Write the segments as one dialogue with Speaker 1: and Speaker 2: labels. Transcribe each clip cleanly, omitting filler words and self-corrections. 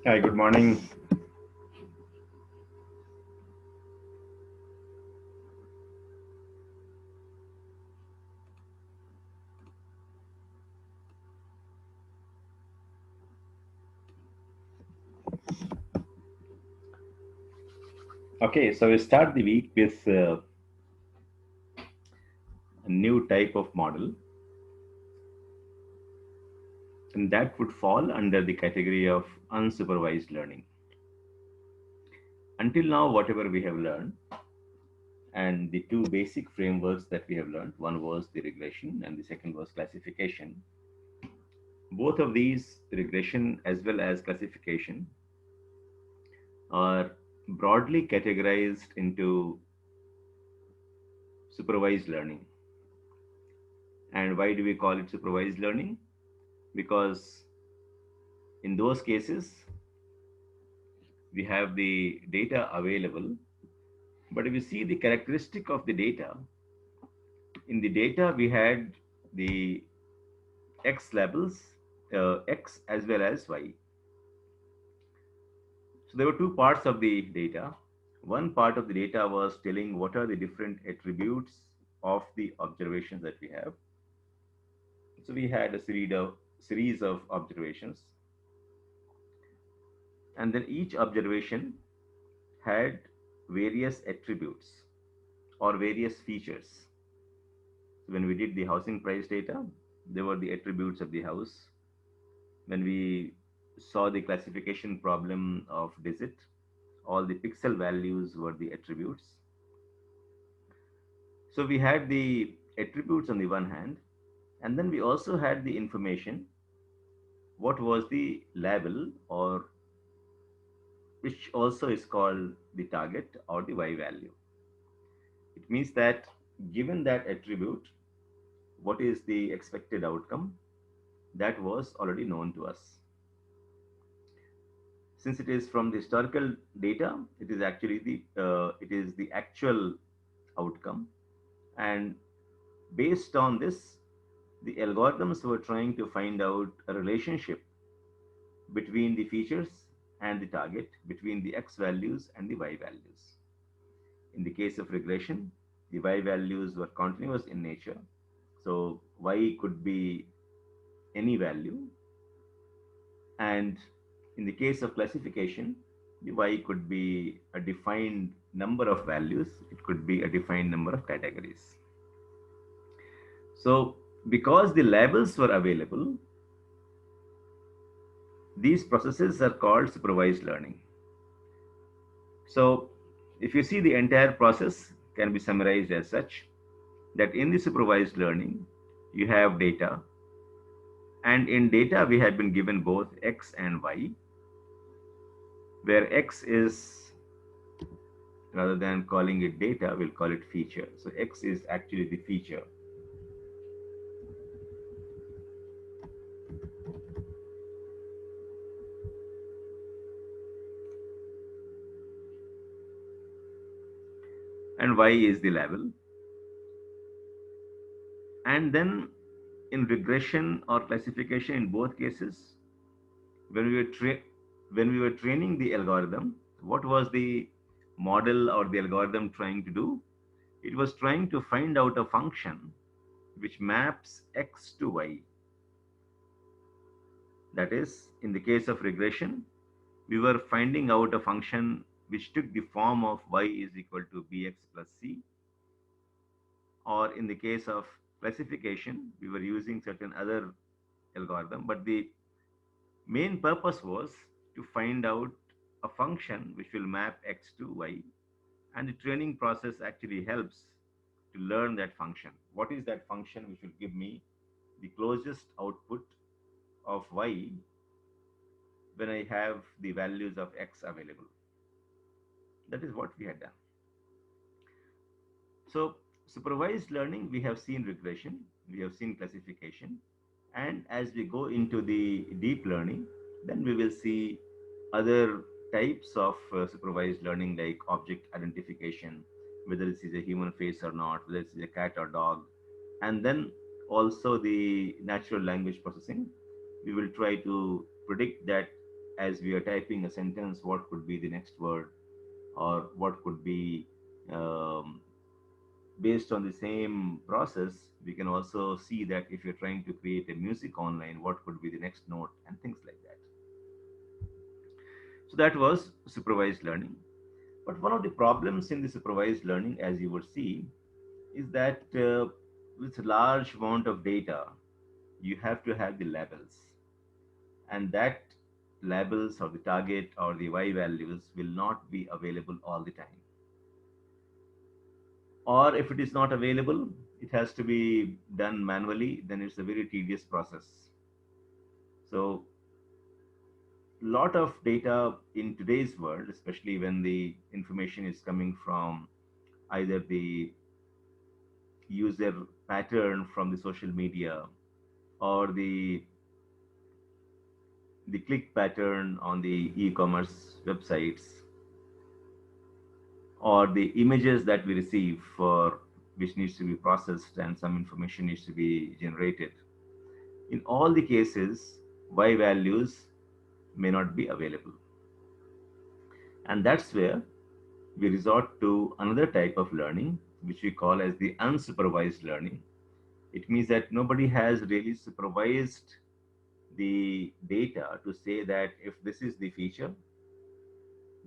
Speaker 1: Hi, good morning. Okay, so we start the week with a new type of model, and that would fall under the category of unsupervised learning. Until now, whatever we have learned, and the two basic frameworks that we have learned, one was the regression, and the second was classification. Both of these, regression as well as classification, are broadly categorized into supervised learning. And why do we call it supervised learning? Because in those cases, we have the data available, but if you see the characteristic of the data, in the data we had the x levels, x as well as y. So there were two parts of the data. One part of the data was telling what are the different attributes of the observations that we have. So we had a series of observations, and then each observation had various attributes or various features. When we did the housing price data, they were the attributes of the house. When we saw the classification problem of digit, all the pixel values were the attributes. So we had the attributes on the one hand, and then we also had the information, what was the label, or which also is called the target or the y value. It means that given that attribute, what is the expected outcome, that was already known to us. Since it is from the historical data, it is the actual outcome, and based on this, the algorithms were trying to find out a relationship between the features and the target, between the x values and the y values. In the case of regression, the y values were continuous in nature, so y could be any value, and in the case of classification, the y could be a defined number of values, it could be a defined number of categories. So, because the labels were available, these processes are called supervised learning. So, if you see, the entire process can be summarized as such, that in the supervised learning, you have data, and in data, we have been given both x and y, where x is, rather than calling it data, we'll call it feature. So x is actually the feature. And y is the level. And then in regression or classification, in both cases, when we were when we were training the algorithm, what was the model or the algorithm trying to do? It was trying to find out a function which maps x to y. That is, in the case of regression, we were finding out a function which took the form of y is equal to bx plus c, or in the case of classification, we were using certain other algorithm, but the main purpose was to find out a function which will map x to y, and the training process actually helps to learn that function. What is that function which will give me the closest output of y when I have the values of x available? That is what we had done. So, supervised learning, we have seen regression, we have seen classification, and as we go into the deep learning, then we will see other types of supervised learning like object identification, whether this is a human face or not, whether it's a cat or dog, and then also the natural language processing. We will try to predict that as we are typing a sentence, what could be the next word, or what could be, um, based on the same process, we can also see that if you're trying to create a music online, what could be the next note and things like that. So that was supervised learning. But one of the problems in the supervised learning, as you would see, is that with a large amount of data, you have to have the labels, and that labels or the target or the y values will not be available all the time. Or if it is not available, it has to be done manually, then it's a very tedious process. So lot of data in today's world, especially when the information is coming from either the user pattern from the social media, or the click pattern on the e-commerce websites, or the images that we receive for which needs to be processed and some information needs to be generated. In all the cases, y values may not be available. And that's where we resort to another type of learning, which we call as the unsupervised learning. It means that nobody has really supervised the data to say that if this is the feature,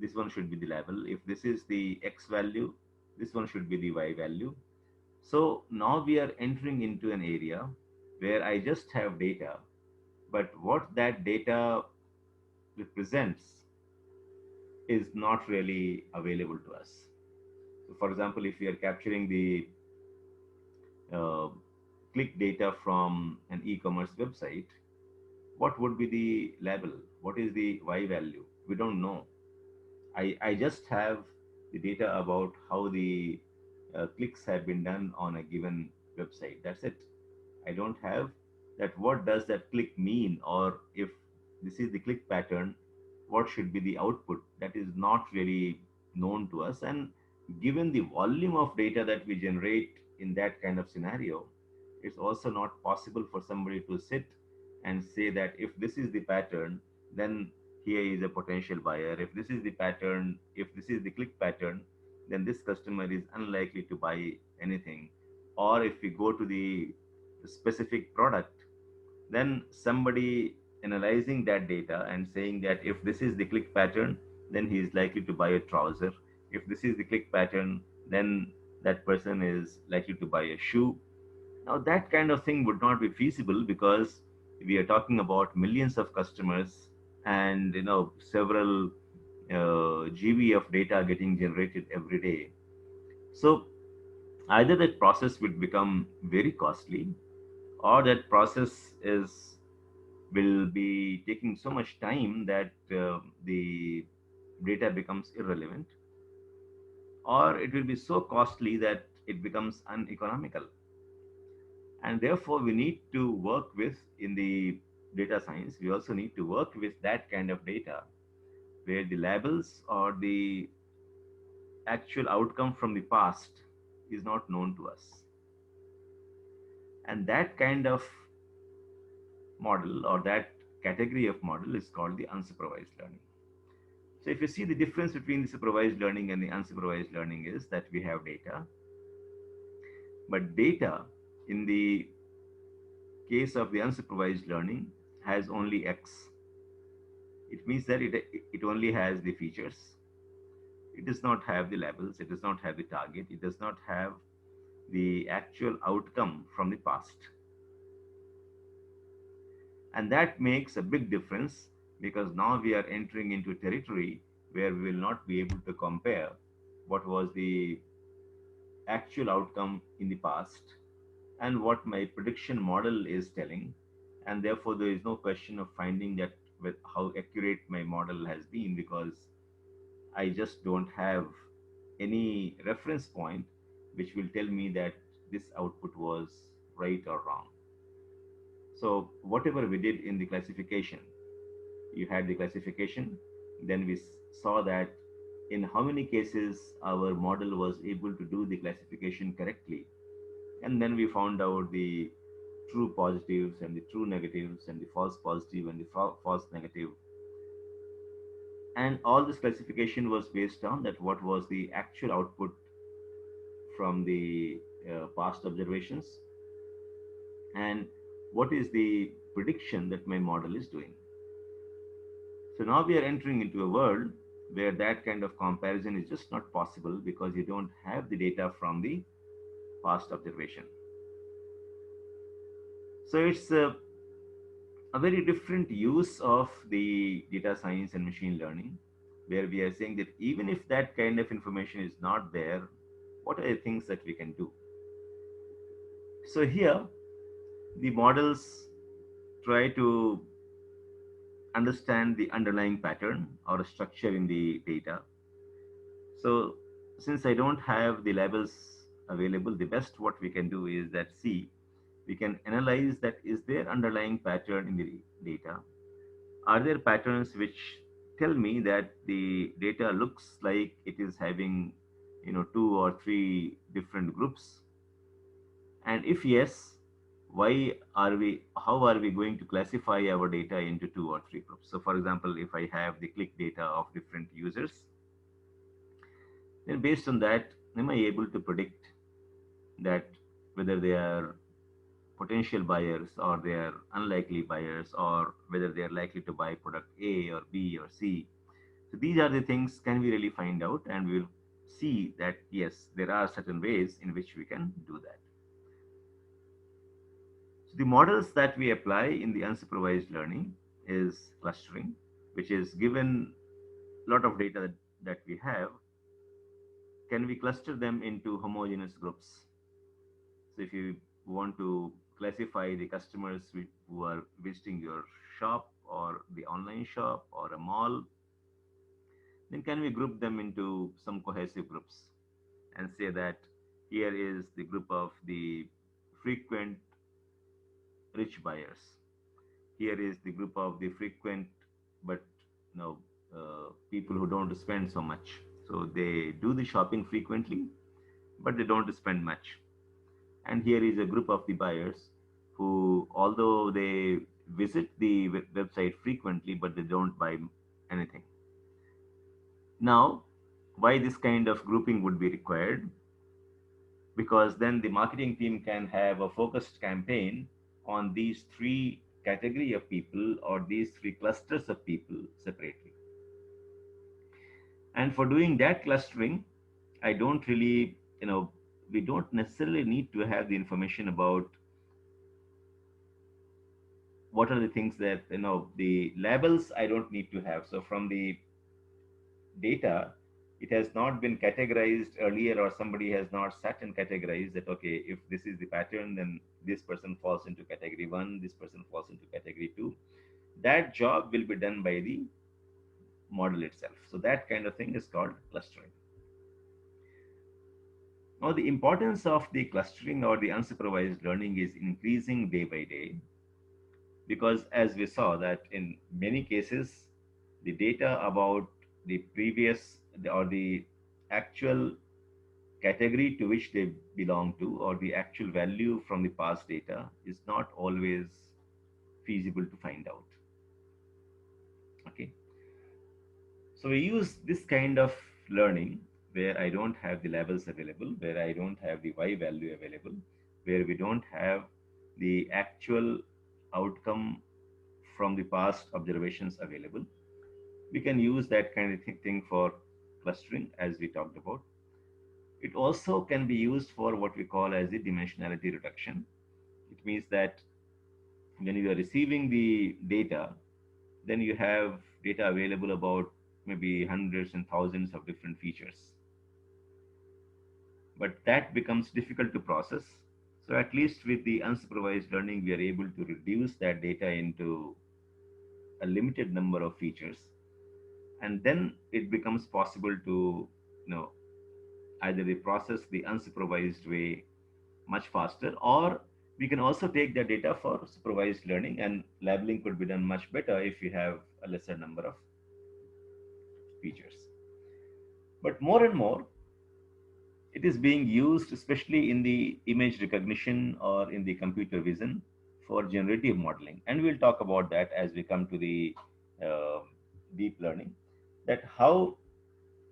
Speaker 1: this one should be the label. If this is the X value, this one should be the Y value. So now we are entering into an area where I just have data, but what that data represents is not really available to us. So for example, if we are capturing the uh, click data from an e-commerce website, what would be the label? What is the Y value? We don't know. I just have the data about how the clicks have been done on a given website. That's it. I don't have that what does that click mean, or if this is the click pattern, what should be the output. That is not really known to us. And given the volume of data that we generate in that kind of scenario, it's also not possible for somebody to sit and say that if this is the pattern, then here is a potential buyer. If this is the pattern, if this is the click pattern, then this customer is unlikely to buy anything. Or if we go to the specific product, then somebody analyzing that data and saying that if this is the click pattern, then he is likely to buy a trouser. If this is the click pattern, then that person is likely to buy a shoe. Now that kind of thing would not be feasible, because we are talking about millions of customers, and several GB of data getting generated every day. So either that process would become very costly, or that process is will be taking so much time that the data becomes irrelevant, or it will be so costly that it becomes uneconomical. And therefore we need to work with, in the data science, we also need to work with that kind of data where the labels or the actual outcome from the past is not known to us. And that kind of model, or that category of model, is called the unsupervised learning. So if you see, the difference between the supervised learning and the unsupervised learning is that we have data, but data in the case of the unsupervised learning has only X. It means that it only has the features. It does not have the labels. It does not have the target. It does not have the actual outcome from the past. And that makes a big difference, because now we are entering into territory where we will not be able to compare what was the actual outcome in the past and what my prediction model is telling. And therefore there is no question of finding that with how accurate my model has been, because I just don't have any reference point which will tell me that this output was right or wrong. So whatever we did in the classification, you had the classification, then we saw that in how many cases our model was able to do the classification correctly. And then we found out the true positives and the true negatives and the false positive and the false negative. And all this classification was based on that what was the actual output from the past observations, and what is the prediction that my model is doing. So now we are entering into a world where that kind of comparison is just not possible because you don't have the data from the past observation. So it's a very different use of the data science and machine learning, where we are saying that even if that kind of information is not there, what are the things that we can do? So here, the models try to understand the underlying pattern or a structure in the data. So since I don't have the labels available, the best what we can do is that see, we can analyze that is there underlying pattern in the data. Are there patterns which tell me that the data looks like it is having, two or three different groups? And if yes, how are we going to classify our data into two or three groups? So for example, if I have the click data of different users, then based on that, am I able to predict that whether they are potential buyers or they are unlikely buyers, or whether they are likely to buy product A or B or C? So these are the things can we really find out, and we'll see that yes, there are certain ways in which we can do that. So the models that we apply in the unsupervised learning is clustering, which is given a lot of data that we have, can we cluster them into homogeneous groups? So if you want to classify the customers who are visiting your shop or the online shop or a mall, then can we group them into some cohesive groups and say that here is the group of the frequent rich buyers, here is the group of the frequent but people who don't spend so much, so they do the shopping frequently but they don't spend much. And here is a group of the buyers who, although they visit the website frequently but they don't buy anything. Now, why this kind of grouping would be required? Because then the marketing team can have a focused campaign on these three category of people or these three clusters of people separately. And for doing that clustering, I don't really, we don't necessarily need to have the information about what are the things that, the labels I don't need to have. So from the data, it has not been categorized earlier, or somebody has not sat and categorized that, okay, if this is the pattern, then this person falls into category one, this person falls into category two. That job will be done by the model itself. So that kind of thing is called clustering. Now, the importance of the clustering or the unsupervised learning is increasing day by day, because as we saw that in many cases, the data about the previous or the actual category to which they belong to, or the actual value from the past data, is not always feasible to find out. Okay. So we use this kind of learning where I don't have the labels available, where I don't have the Y value available, where we don't have the actual outcome from the past observations available. We can use that kind of thing for clustering, as we talked about. It also can be used for what we call as the dimensionality reduction. It means that when you are receiving the data, then you have data available about maybe hundreds and thousands of different features. But that becomes difficult to process. So at least with the unsupervised learning, we are able to reduce that data into a limited number of features. And then it becomes possible to, either we process the unsupervised way much faster, or we can also take the data for supervised learning, and labeling could be done much better if you have a lesser number of features. But more and more, it is being used, especially in the image recognition or in the computer vision, for generative modeling. And we'll talk about that as we come to the uh, deep learning. that how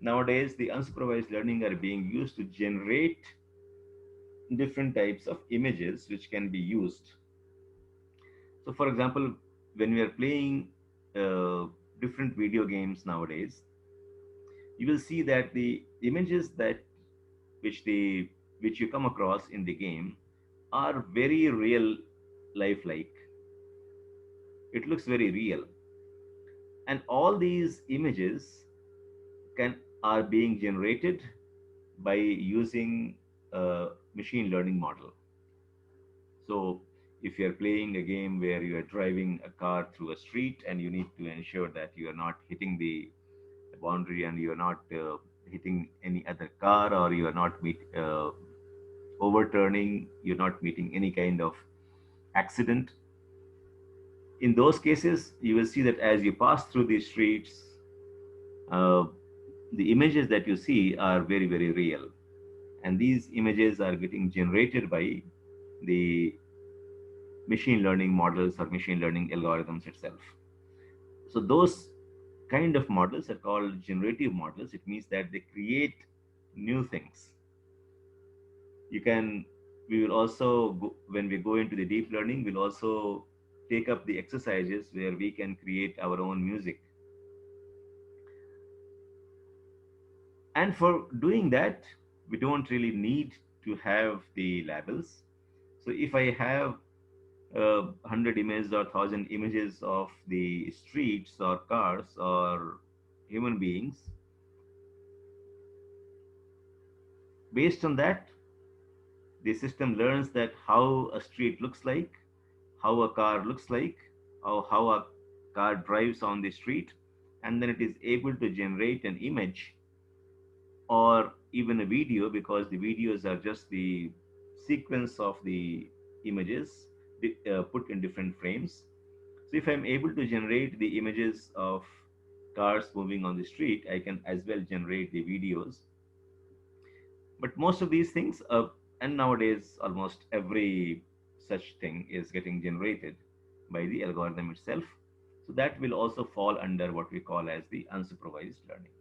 Speaker 1: nowadays the unsupervised learning are being used to generate different types of images which can be used. So, for example, when we are playing uh, different video games nowadays, you will see that the images that which the which you come across in the game are very real, lifelike. It looks very real, and all these images can are being generated by using a machine learning model. So if you're playing a game where you are driving a car through a street and you need to ensure that you are not hitting the boundary and you are not hitting any other car, or you are not overturning, you're not meeting any kind of accident. In those cases, you will see that as you pass through these streets, uh, the images that you see are very, very real. And these images are getting generated by the machine learning models or machine learning algorithms itself. So those kind of models are called generative models. It means that they create new things. You can, we will also, when we go into the deep learning, we'll also take up the exercises where we can create our own music. And for doing that, we don't really need to have the labels. So if I have 100 images or 1,000 images of the streets or cars or human beings, based on that, the system learns that how a street looks like, how a car looks like, how a car drives on the street, and then it is able to generate an image or even a video, because the videos are just the sequence of the images put in different frames. So if I'm able to generate the images of cars moving on the street, I can as well generate the videos. But most of these things, and nowadays almost every such thing is getting generated by the algorithm itself. So that will also fall under what we call as the unsupervised learning.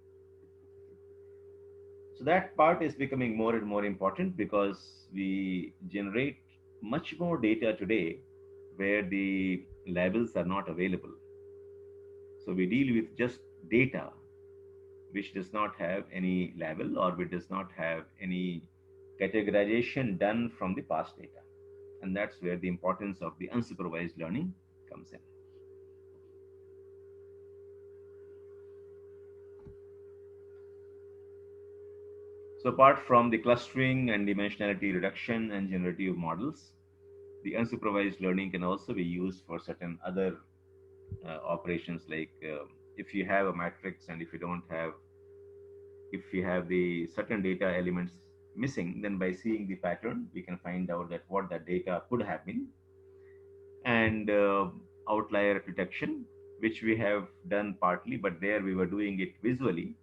Speaker 1: So that part is becoming more and more important because we generate much more data today where the labels are not available. So we deal with just data which does not have any label or which does not have any categorization done from the past data. And that's where the importance of the unsupervised learning comes in. So apart from the clustering and dimensionality reduction and generative models, the unsupervised learning can also be used for certain other operations, like if you have a matrix and if you don't have, if you have the certain data elements missing, then by seeing the pattern we can find out that what that data could have been. And outlier detection, which we have done partly, but there we were doing it visually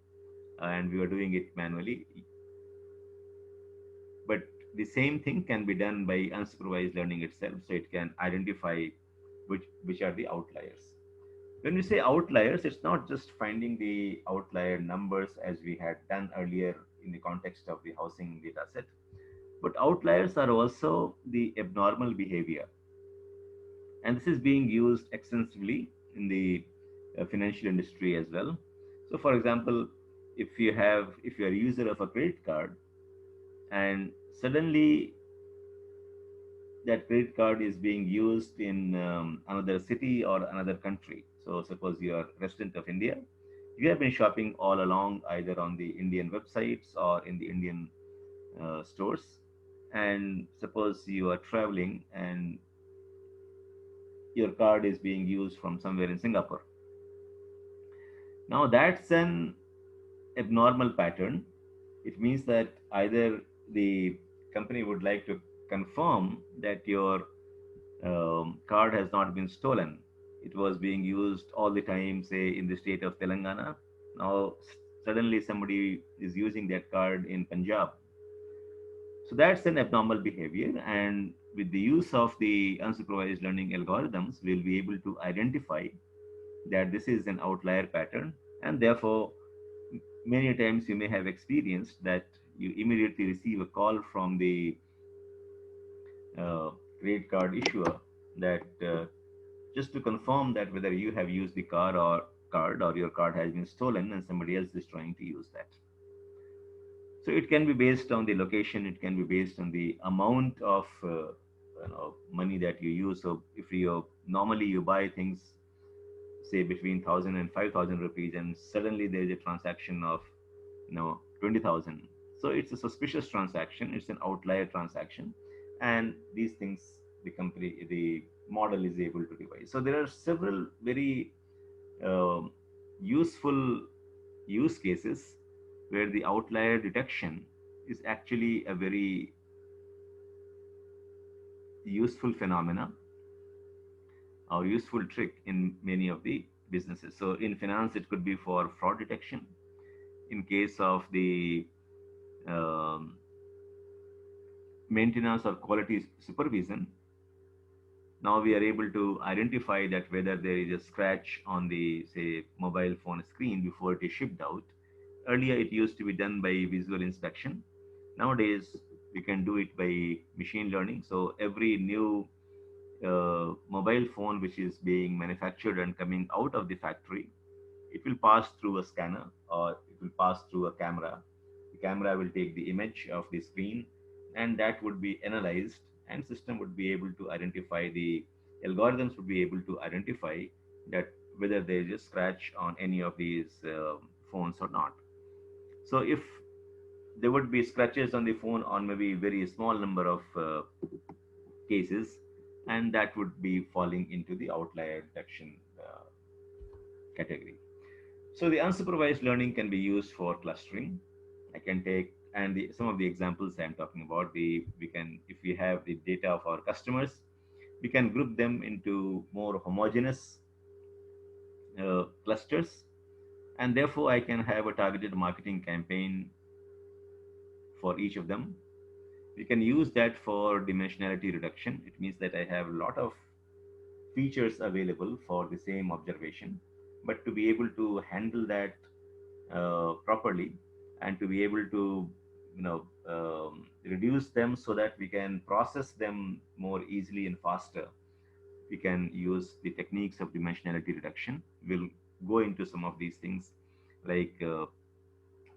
Speaker 1: and we were doing it manually. But the same thing can be done by unsupervised learning itself, so it can identify which are the outliers. When we say outliers, it's not just finding the outlier numbers as we had done earlier in the context of the housing data set, but outliers are also the abnormal behavior. And this is being used extensively in the financial industry as well. So, for example, if you're a user of a credit card and suddenly that credit card is being used in another city or another country. So, suppose you are resident of India, you have been shopping all along either on the Indian websites or in the Indian stores, and suppose you are traveling and your card is being used from somewhere in Singapore. Now, that's an abnormal pattern. It means that either the company would like to confirm that your card has not been stolen. It was being used all the time, say in the state of Telangana. Now, suddenly somebody is using that card in Punjab. So that's an abnormal behavior. And with the use of the unsupervised learning algorithms, we'll be able to identify that this is an outlier pattern. And therefore, many times you may have experienced that you immediately receive a call from the uh, credit card issuer that just to confirm that whether you have used the card or your card has been stolen and somebody else is trying to use that. So it can be based on the location, it can be based on the amount of money that you use. So if you normally you buy things say between 1,000 and 5,000 rupees and suddenly there is a transaction of 20,000, so it's a suspicious transaction, it's an outlier transaction, and these things the model is able to devise. So there are several very um useful use cases where the outlier detection is actually a very useful phenomena or useful trick in many of the businesses. So in finance, it could be for fraud detection. In case of the um, maintenance or quality supervision, now we are able to identify that whether there is a scratch on the say mobile phone screen before it is shipped out. Earlier, it used to be done by visual inspection. Nowadays, we can do it by machine learning. So every new mobile phone which is being manufactured and coming out of the factory, it will pass through a scanner or it will pass through a camera. The camera will take the image of the screen and that would be analyzed, and system would be able to identify the algorithms would be able to identify that whether there is a scratch on any of these phones or not. So if there would be scratches on the phone on maybe very small number of cases, and that would be falling into the outlier detection category. So the unsupervised learning can be used for clustering. I can take and some of the examples I'm talking about. We can, if we have the data of our customers, we can group them into more homogeneous clusters, and therefore I can have a targeted marketing campaign for each of them. We can use that for dimensionality reduction. It means that I have a lot of features available for the same observation, but to be able to handle that properly and to be able to reduce them so that we can process them more easily and faster, we can use the techniques of dimensionality reduction. We'll go into some of these things like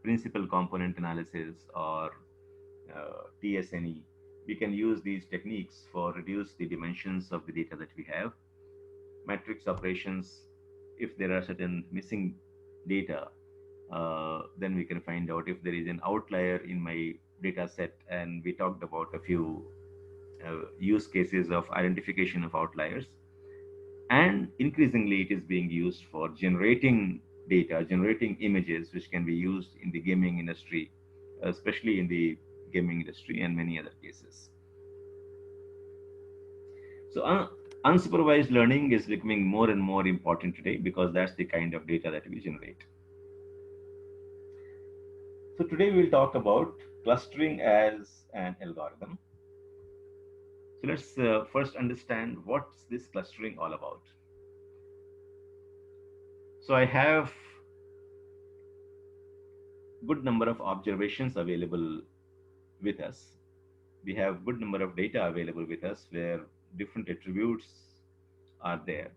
Speaker 1: principal component analysis or TSNE. We can use these techniques for reduce the dimensions of the data that we have. Matrix operations, if there are certain missing data, then we can find out if there is an outlier in my data set. And we talked about a few use cases of identification of outliers. And increasingly, it is being used for generating data, generating images, which can be used in the gaming industry, especially in the gaming industry and many other cases. So, unsupervised learning is becoming more and more important today because that's the kind of data that we generate. So, today we'll talk about clustering as an algorithm. So, let's first understand what's this clustering all about. So, I have good number of observations available with us. We have good number of data available with us where different attributes are there.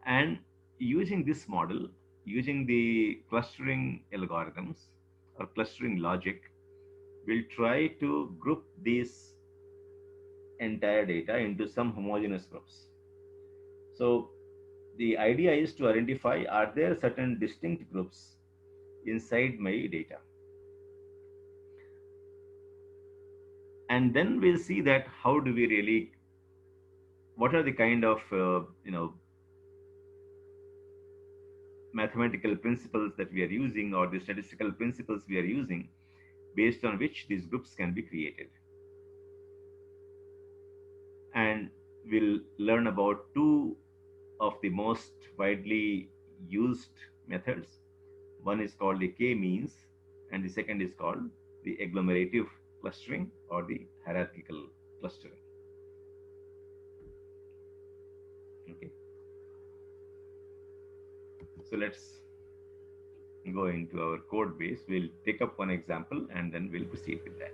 Speaker 1: And using this model, using the clustering algorithms or clustering logic, we'll try to group this entire data into some homogeneous groups. So the idea is to identify, are there certain distinct groups inside my data? And then we'll see that how do we really, what are the kind of mathematical principles that we are using or the statistical principles we are using based on which these groups can be created. And we'll learn about two of the most widely used methods. One is called the k-means and the second is called the agglomerative clustering or the hierarchical clustering. Okay, so let's go into our code base, we'll take up one example and then we'll proceed with that.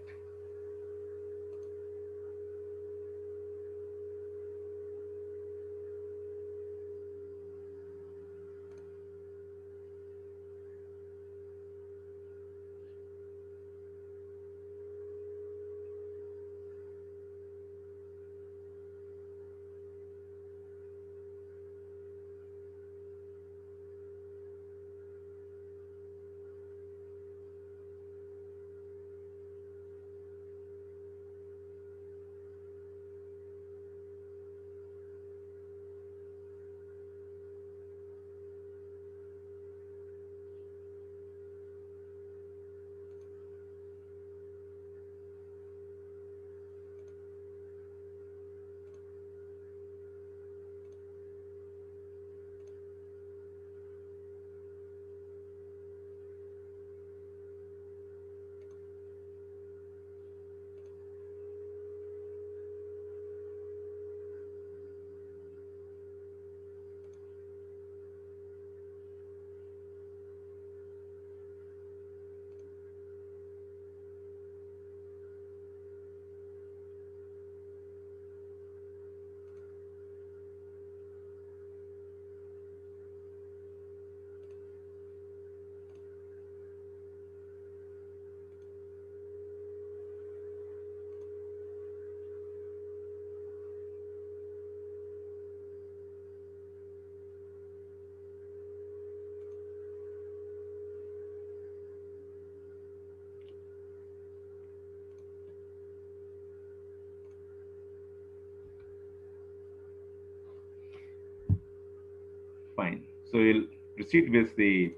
Speaker 1: Fine. So we'll proceed with the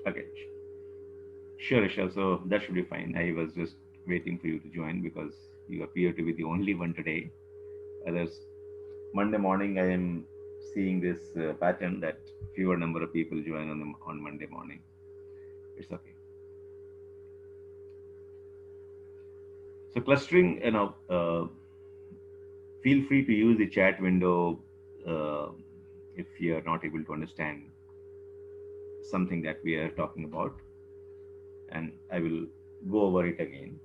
Speaker 1: okay. Sure, Rishabh. So that should be fine. I was just waiting for you to join because you appear to be the only one today. Others, Monday morning, I am seeing this pattern that fewer number of people join on Monday morning. It's okay. So clustering, feel free to use the chat window uh, if you are not able to understand something that we are talking about, and I will go over it again.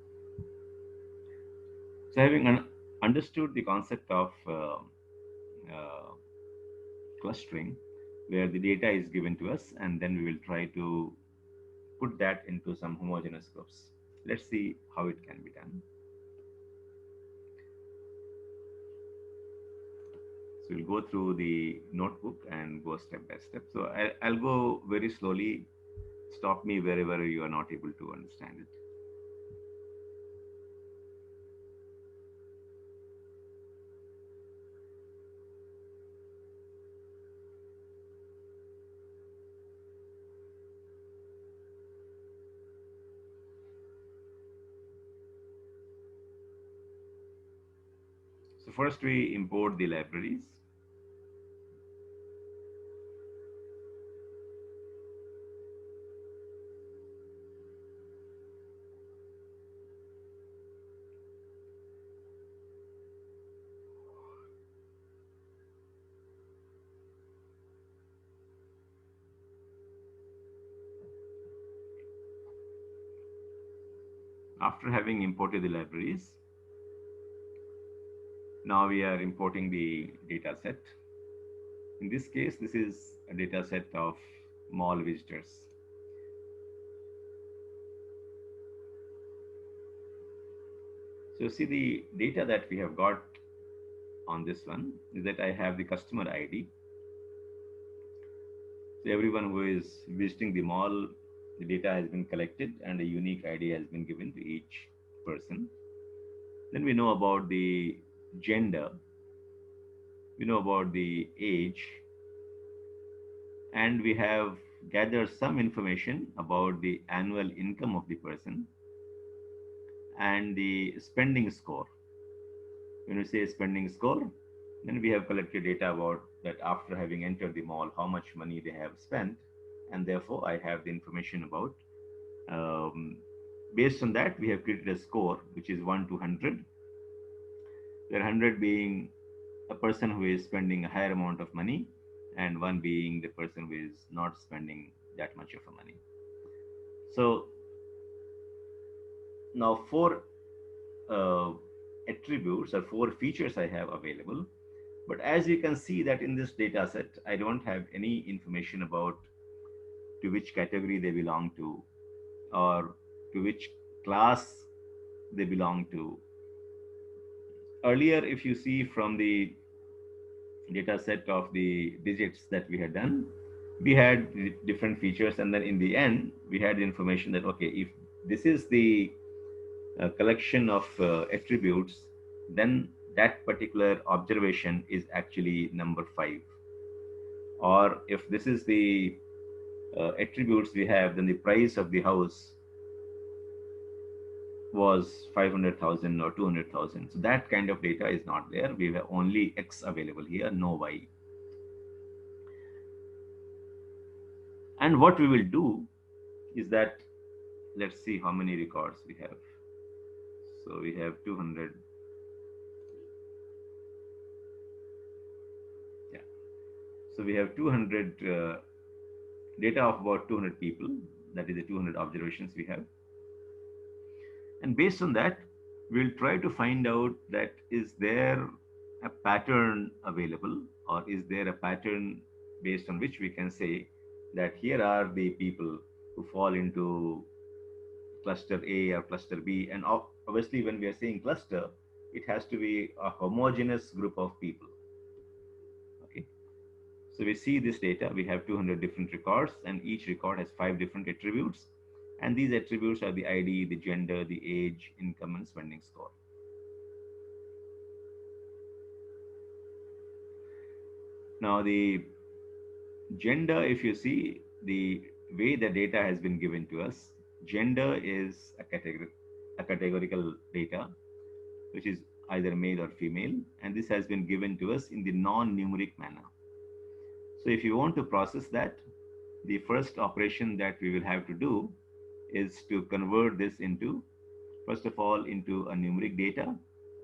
Speaker 1: So having understood the concept of uh, clustering, where the data is given to us, and then we will try to put that into some homogeneous groups. Let's see how it can be done. So we'll go through the notebook and go step by step. So I'll go very slowly. Stop me wherever you are not able to understand it. So first we import the libraries. After having imported the libraries, now we are importing the data set. In this case, this is a data set of mall visitors. So see, the data that we have got on this one is that I have the customer ID. So everyone who is visiting the mall, the data has been collected and a unique ID has been given to each person. Then we know about the gender, we know about the age, and we have gathered some information about the annual income of the person and the spending score. When we say spending score, then we have collected data about that after having entered the mall, how much money they have spent, and therefore I have the information about. Um, Based on that, we have created a score which is 1 to 100, where 100 being a person who is spending a higher amount of money, and one being the person who is not spending that much of a money. So now four uh, attributes or four features I have available. But as you can see that in this data set, I don't have any information about to which category they belong to, or to which class they belong to. Earlier, if you see from the data set of the digits that we had done, we had different features, and then in the end, we had the information that, okay, if this is the collection of attributes, then that particular observation is actually number 5. Or if this is the attributes we have, then the price of the house was 500,000 or 200,000. So that kind of data is not there. We have only X available here, no Y. And what we will do is that, let's see how many records we have. So we have 200. Yeah. So we have 200 data of about 200 people. That is the 200 observations we have. And based on that, we'll try to find out that is there a pattern available, or is there a pattern based on which we can say that here are the people who fall into cluster A or cluster B. And obviously, when we are saying cluster, it has to be a homogeneous group of people. Okay. So we see this data, we have 200 different records, and each record has 5 different attributes. And these attributes are the ID, the gender, the age, income, and spending score. Now, the gender, if you see the way the data has been given to us, gender is a categorical data, which is either male or female, and this has been given to us in the non-numeric manner. So if you want to process that, the first operation that we will have to do is to convert this into, first of all, into a numeric data,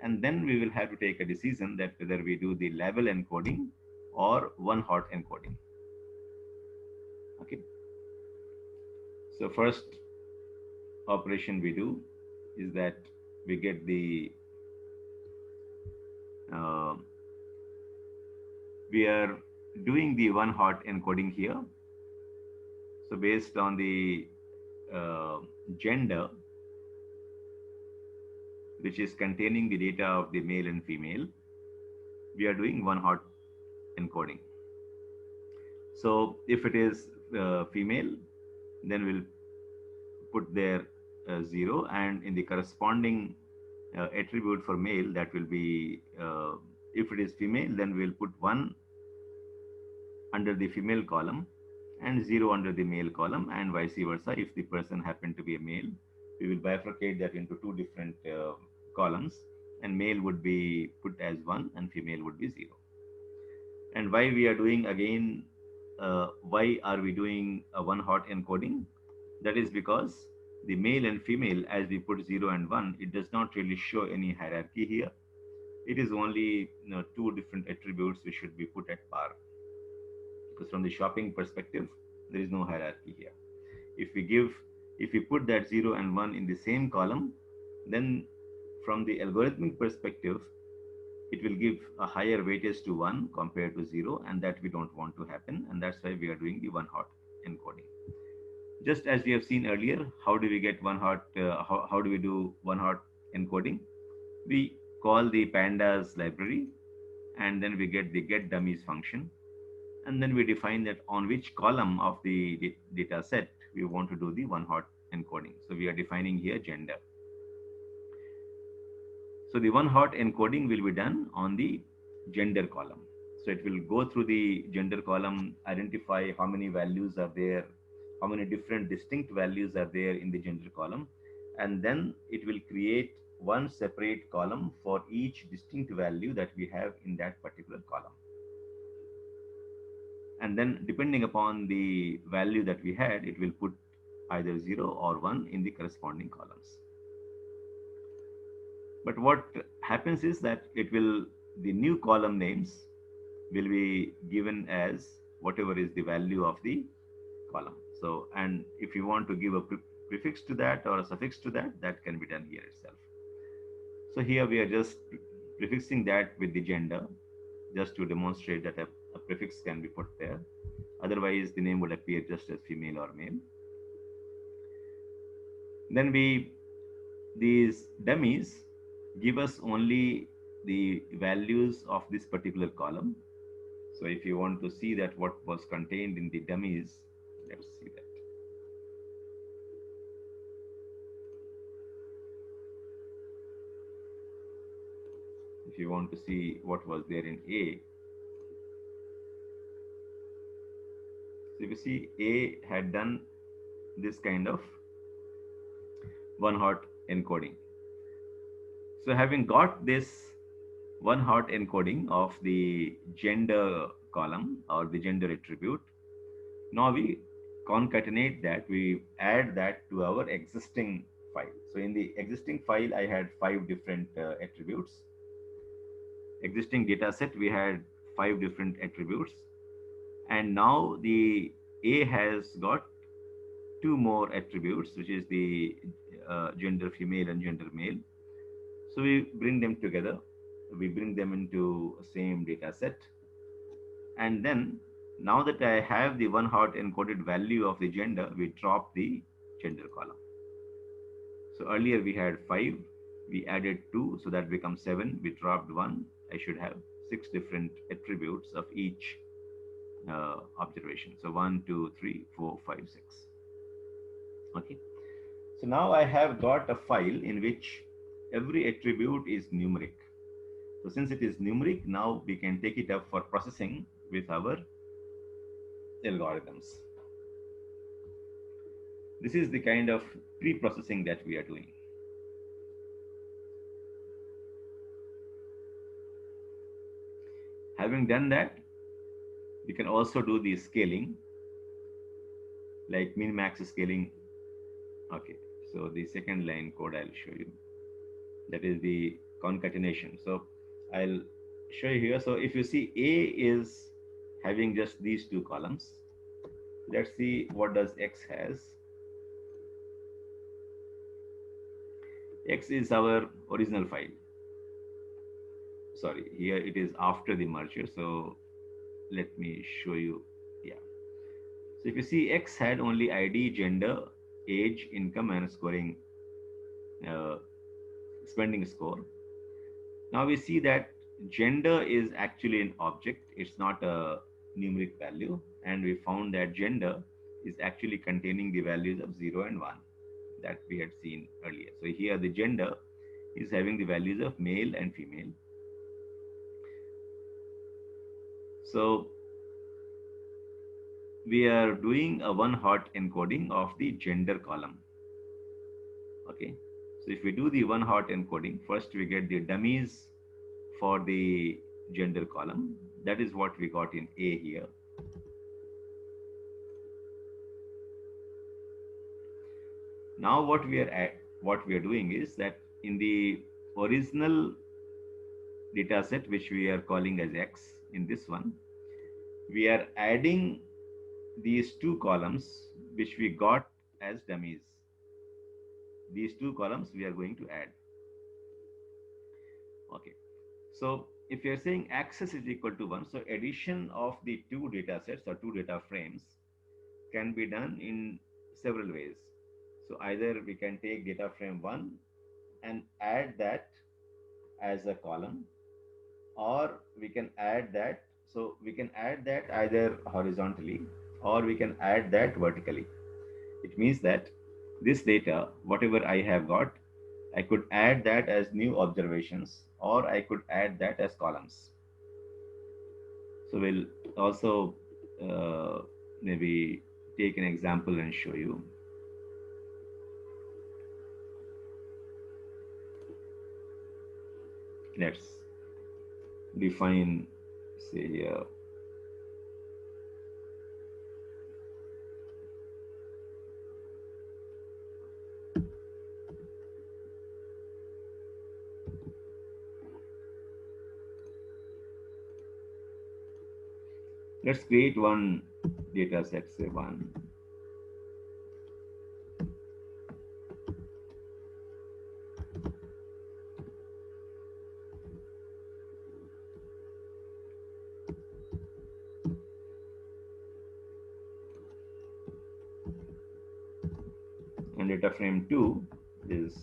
Speaker 1: and then we will have to take a decision that whether we do the level encoding or one-hot encoding. Okay. So first operation we do is that we get the we are doing the one-hot encoding here. So based on the gender, which is containing the data of the male and female, we are doing one-hot encoding. So if it is female, then we'll put there 0, and in the corresponding attribute for male, that will be, if it is female, then we'll put 1 under the female column and 0 under the male column, and vice versa. If the person happened to be a male, we will bifurcate that into 2 different columns, and male would be put as 1 and female would be 0. And why we are doing again, why are we doing a one-hot encoding? That is because the male and female, as we put 0 and 1, it does not really show any hierarchy here. It is only 2 different attributes which should be put at par. Because from the shopping perspective, there is no hierarchy here. If we put that 0 and 1 in the same column, then from the algorithmic perspective, it will give a higher weightage to 1 compared to 0, and that we don't want to happen, and that's why we are doing the one-hot encoding. Just as we have seen earlier, how do we get one-hot, how do we do one-hot encoding? We call the pandas library, and then we get the get dummies function, and then we define that on which column of the data set we want to do the one-hot encoding. So we are defining here gender. So the one-hot encoding will be done on the gender column. So it will go through the gender column, identify how many values are there, how many different distinct values are there in the gender column, and then it will create one separate column for each distinct value that we have in that particular column. And then depending upon the value that we had, it will put either 0 or 1 in the corresponding columns. But what happens is that it will the new column names will be given as whatever is the value of the column. So, and if you want to give a prefix to that or a suffix to that, that can be done here itself. So here we are just prefixing that with the gender, just to demonstrate that a prefix can be put there. Otherwise, the name would appear just as female or male. Then these dummies give us only the values of this particular column. So if you want to see that what was contained in the dummies, let's see that. If you want to see what was there in A, so if you see A had done this kind of one hot encoding. So having got this one hot encoding of the gender column or the gender attribute, now we concatenate that, we add that to our existing file. So in the existing file, I had 5 different attributes. Existing data set, we had 5 different attributes. And now the A has got 2 more attributes, which is the gender female and gender male. So we bring them together, we bring them into the same data set. And then now that I have the one hot encoded value of the gender, we drop the gender column. So earlier we had 5, we added 2, so that becomes 7, we dropped 1. I should have 6 different attributes of each observation. So 1, 2, 3, 4, 5, 6. Okay. So now I have got a file in which every attribute is numeric. So since it is numeric, now we can take it up for processing with our algorithms. This is the kind of pre-processing that we are doing. Having done that, we can also do the scaling, like min-max scaling. Okay, so the second line code I'll show you. That is the concatenation. So I'll show you here. So if you see A is having just these 2 columns, let's see what does X has. X is our original file. Sorry, here it is after the merger. So let me show you. Yeah. So if you see, X had only ID, gender, age, income, and scoring, spending score. Now we see that gender is actually an object. It's not a numeric value. And we found that gender is actually containing the values of 0 and 1 that we had seen earlier. So here the gender is having the values of male and female. So we are doing a one hot encoding of the gender column. Okay. So if we do the one hot encoding, first we get the dummies for the gender column. That is what we got in A here. Now what we are doing is that in the original data set, which we are calling as X, in this one, we are adding these 2 columns which we got as dummies. These 2 columns we are going to add. Okay. So if you are saying access is equal to 1, so addition of the 2 data sets or 2 data frames can be done in several ways. So either we can take data frame 1 and add that as a column, or we can add that. So we can add that either horizontally or we can add that vertically. It means that this data, whatever I have got, I could add that as new observations, or I could add that as columns. So we'll also maybe take an example and show you. Let's define, say here, Let's create one data set, say 1. And data frame 2 is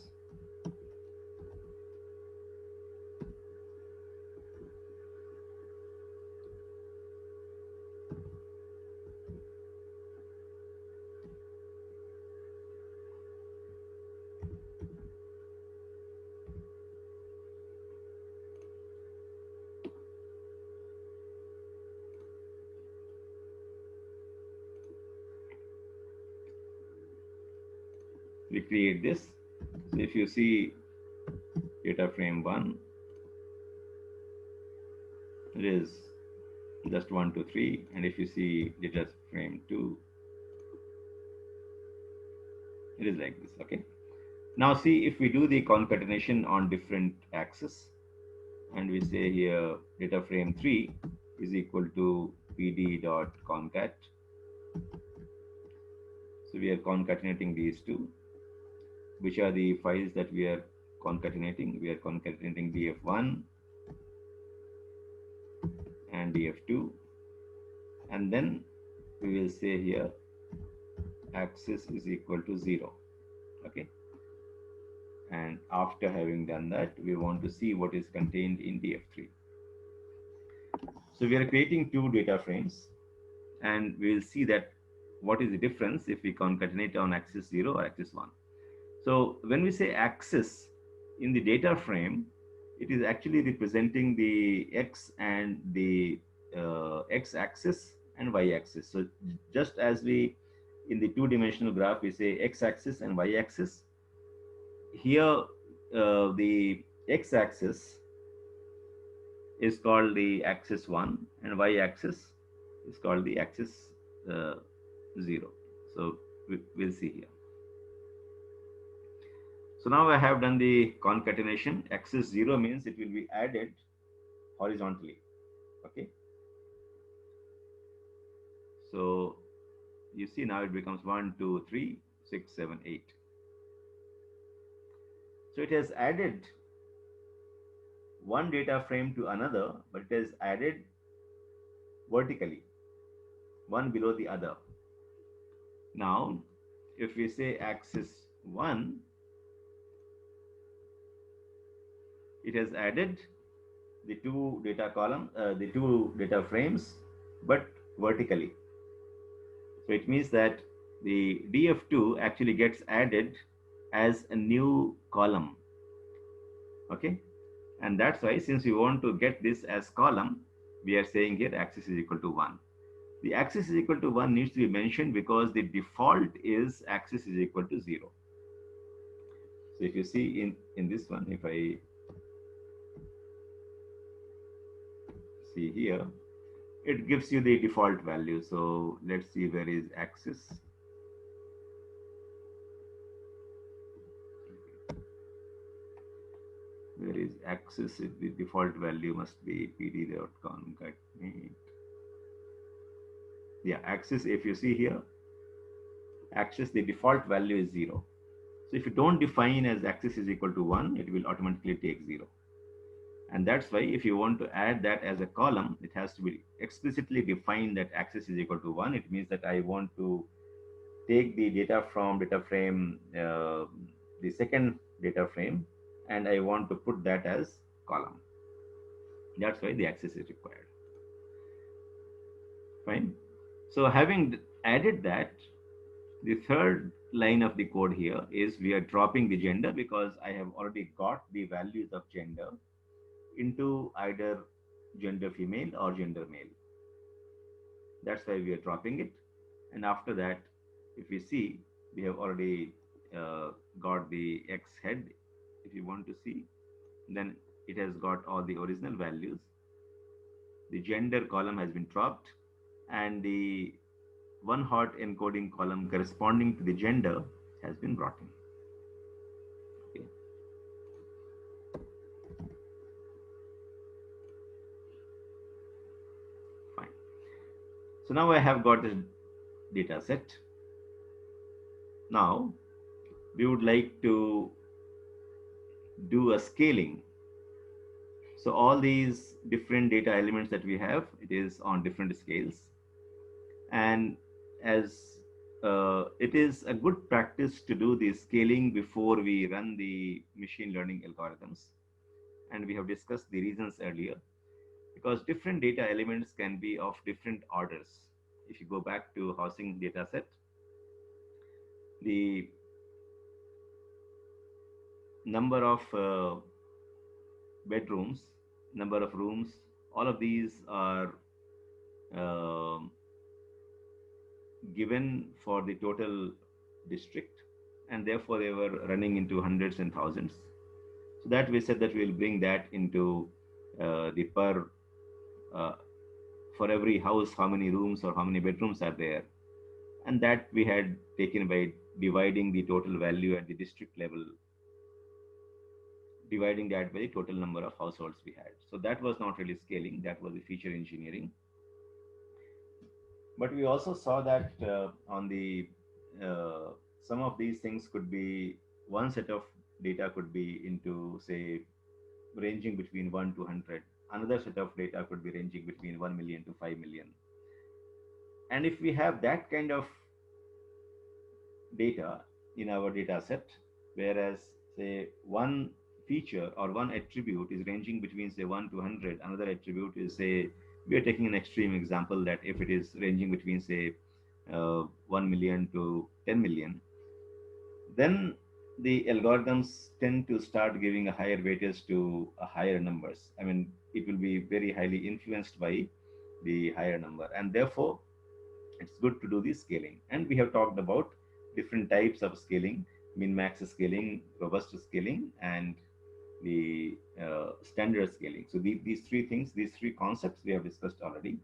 Speaker 1: we create this. So if you see data frame 1, it is just 1, 2, 3. And if you see data frame 2, it is like this. Okay. Now see if we do the concatenation on different axes, and we say here data frame 3 is equal to pd.concat. So we are concatenating these two. Which are the files that we are concatenating? We are concatenating df1 and df2, and then we will say here axis is equal to 0. Okay. And after having done that, we want to see what is contained in df3. So we are creating two data frames, and we will see that what is the difference if we concatenate on axis 0 or axis 1. So when we say axis in the data frame, it is actually representing the x and the x-axis and y-axis. So just as we in the two-dimensional graph we say x-axis and y-axis, here the x-axis is called the axis 1 and y-axis is called the axis 0. So we'll see here. So now I have done the concatenation. Axis 0 means it will be added horizontally. Okay. So you see now it becomes 1, 2, 3, 6, 7, 8. So it has added one data frame to another, but it is added vertically, one below the other. Now, if we say axis 1, it has added the two data column, the two data frames, but vertically. So it means that the df2 actually gets added as a new column. Okay. And that's why, since we want to get this as column, we are saying here axis is equal to 1. The axis is equal to 1 needs to be mentioned because the default is axis is equal to 0. So if you see in this one, if I see here, it gives you the default value. So let's see where is axis. Where is axis? The default value must be pd.concatenate. Yeah, axis, if you see here, axis, the default value is 0. So if you don't define as axis is equal to 1, it will automatically take 0. And that's why if you want to add that as a column, it has to be explicitly defined that axis is equal to 1. It means that I want to take the data from data frame, the second data frame, and I want to put that as column. That's why the axis is required. Fine. So having added that, the third line of the code here is we are dropping the gender because I have already got the values of gender into either gender female or gender male. That's why we are dropping it. And after that, if we see, we have already got the X head. If you want to see, then it has got all the original values. The gender column has been dropped, and the one hot encoding column corresponding to the gender has been brought in. Okay. Fine. So now I have got the data set. Now we would like to do a scaling. So all these different data elements that we have, it is on different scales. And as it is a good practice to do the scaling before we run the machine learning algorithms. And we have discussed the reasons earlier, because different data elements can be of different orders. If you go back to housing data set, the number of bedrooms, number of rooms, all of these are um given for the total district, and therefore they were running into hundreds and thousands. So that we said that we'll bring that into the per uh, for every house, how many rooms or how many bedrooms are there, and that we had taken by dividing the total value at the district level, dividing that by the total number of households we had. So that was not really scaling, that was the feature engineering. But we also saw that on the some of these things could be, one set of data could be into, say, ranging between 1 to 100. Another set of data could be ranging between 1 million to 5 million. And if we have that kind of data in our data set, whereas say one feature or one attribute is ranging between say 1 to 100, another attribute is, say, we are taking an extreme example, that if it is ranging between say 1 million to 10 million, then the algorithms tend to start giving a higher weightage to a higher numbers. I mean, it will be very highly influenced by the higher number, and therefore it's good to do the scaling. And we have talked about different types of scaling: min max scaling, robust scaling, and the standard scaling. So these three things, these three concepts we have discussed already.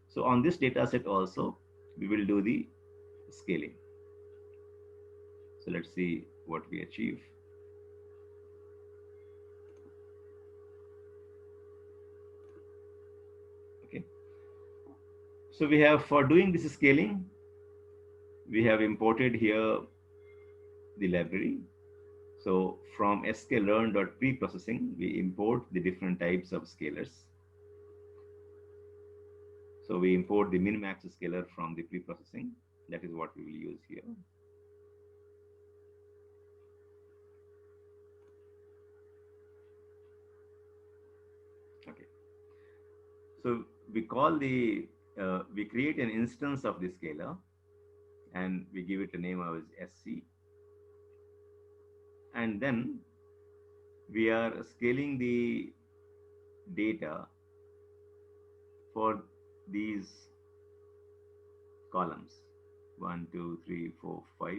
Speaker 1: So on this data set also we will do the scaling. So let's see what we achieve. Okay, so we have, for doing this scaling, we have imported here the library. So from sklearn.preprocessing, we import the different types of scalars. So we import the min-max scalar from the preprocessing. That is what we will use here. Okay. So we call the, we create an instance of the scalar, and we give it a name as SC. And then we are scaling the data for these columns 1, 2, 3, 4, 5,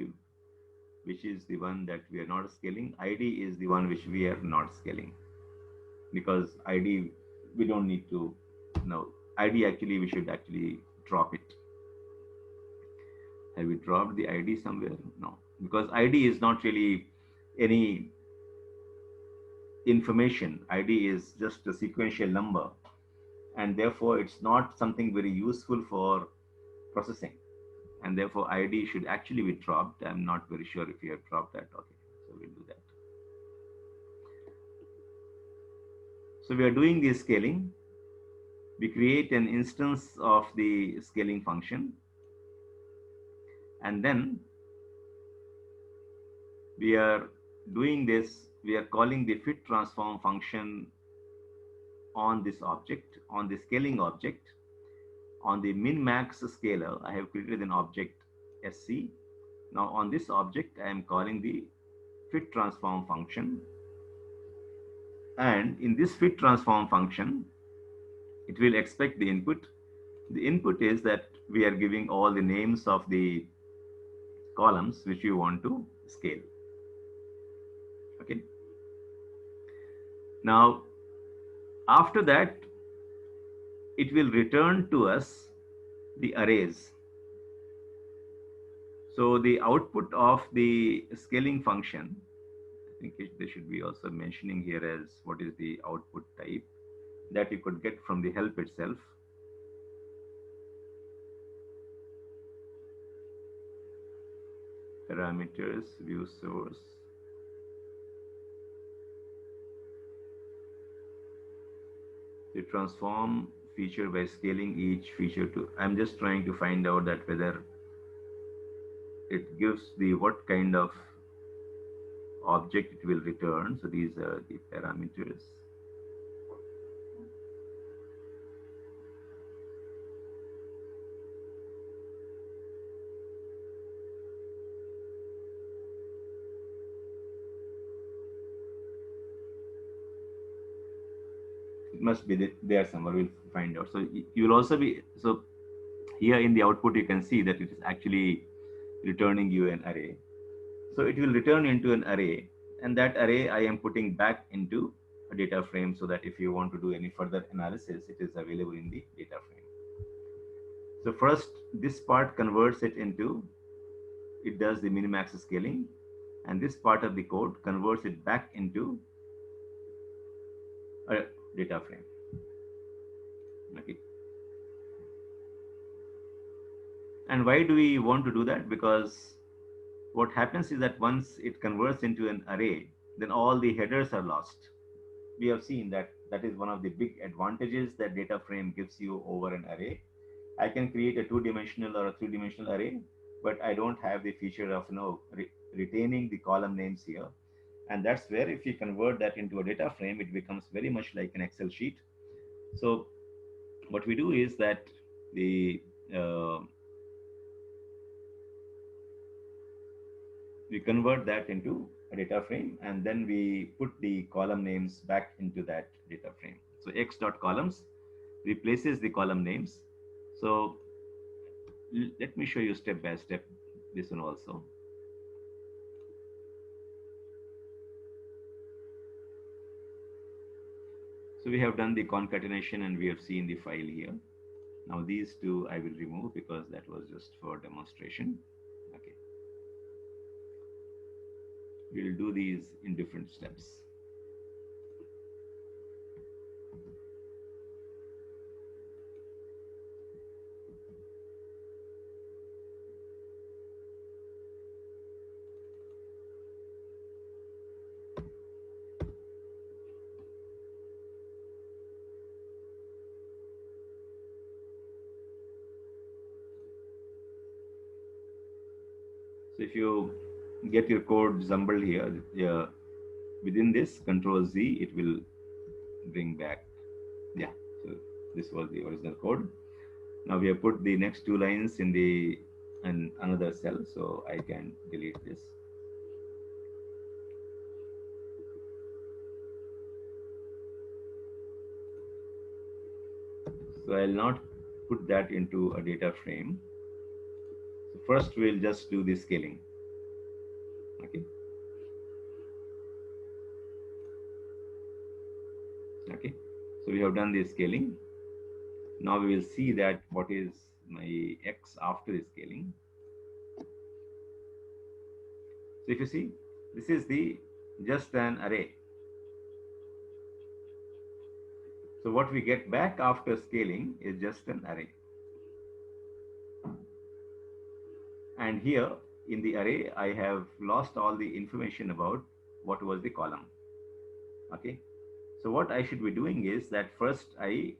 Speaker 1: which is the one that we are not scaling. ID is the one which we are not scaling, because ID we don't need to know. ID actually we should actually drop it. Have we dropped the ID somewhere? No, because ID is not really any information. ID is just a sequential number, and therefore it's not something very useful for processing, and therefore ID should actually be dropped. I'm not very sure if you have dropped that. Okay, so we'll do that. So we are doing the scaling. We create an instance of the scaling function, and then we are doing this, we are calling the fit transform function on this object, on the scaling object. On the min max scalar, I have created an object SC. Now on this object, I am calling the fit transform function. And in this fit transform function, it will expect the input. The input is that we are giving all the names of the columns which you want to scale. Okay. Now, after that, it will return to us the arrays. So the output of the scaling function, I think they should be also mentioning here as what is the output type that you could get from the help itself. parameters, view source. The transform feature by scaling each feature to, I'm just trying to find out that whether it gives the what kind of object it will return. So these are the parameters. It must be there somewhere. We'll find out. So you will also be, so here in the output you can see that it is actually returning you an array. So it will return into an array, and that array I am putting back into a data frame so that if you want to do any further analysis, it is available in the data frame. So first, this part converts it into, it does the minimax scaling, and this part of the code converts it back into a data frame. Okay. And why do we want to do that? Because what happens is that once it converts into an array, then all the headers are lost. We have seen that that is one of the big advantages that data frame gives you over an array. I can create a two-dimensional or a three-dimensional array, but I don't have the feature of retaining the column names here. And that's where if you convert that into a data frame, it becomes very much like an Excel sheet. So what we do is that the we convert that into a data frame, and then we put the column names back into that data frame. So x.columns replaces the column names. So let me show you step by step this one also. So we have done the concatenation and we have seen the file here. Now these two I will remove because that was just for demonstration. Okay. We'll do these in different steps. So if you get your code jumbled here, within this Control Z, it will bring back. Yeah, so this was the original code. Now we have put the next two lines in the and another cell, so I can delete this. So I'll not put that into a data frame. So first we'll just do the scaling. Okay. Okay. So we have done the scaling. Now we will see that what is my x after the scaling. So if you see, this is the just an array. So what we get back after scaling is just an array. And here in the array, I have lost all the information about what was the column. Okay. So what I should be doing is that first I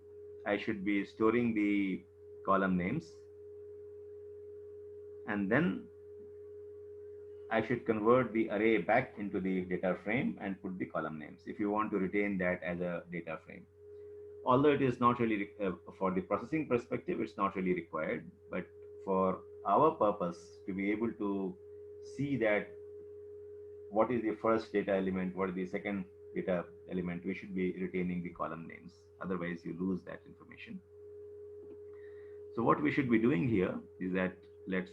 Speaker 1: should be storing the column names, and then I should convert the array back into the data frame and put the column names if you want to retain that as a data frame. Although it is not really for the processing perspective, it's not really required, but for our purpose to be able to see that what is the first data element, what is the second data element, we should be retaining the column names. Otherwise you lose that information. So what we should be doing here is that let's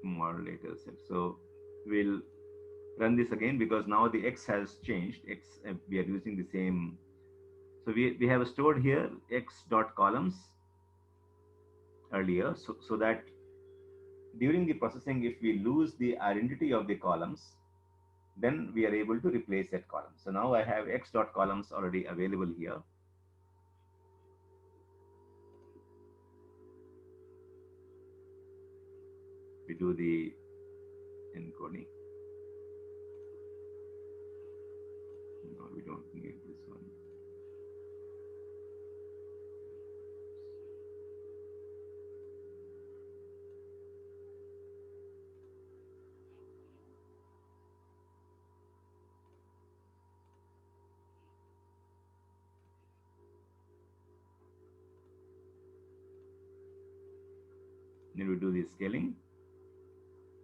Speaker 1: more later set. So we'll run this again because now the x has changed. We are using the same. So we have stored here x dot columns earlier, so that during the processing, if we lose the identity of the columns, then we are able to replace that column. So now I have x dot columns already available here. do the encoding. No, we don't need this one. Then we do the scaling.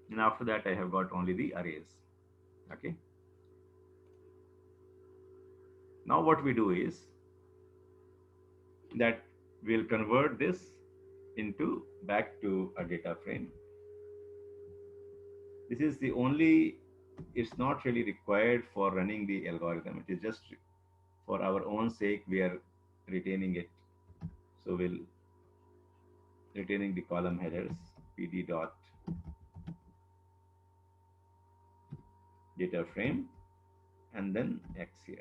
Speaker 1: And after that, I have got only the arrays. Okay. Now what we do is that we'll convert this into back to a data frame. This is the only, it's not really required for running the algorithm. It is just for our own sake, we are retaining it. So we'll retaining the column headers, pd dot data frame, and then X here.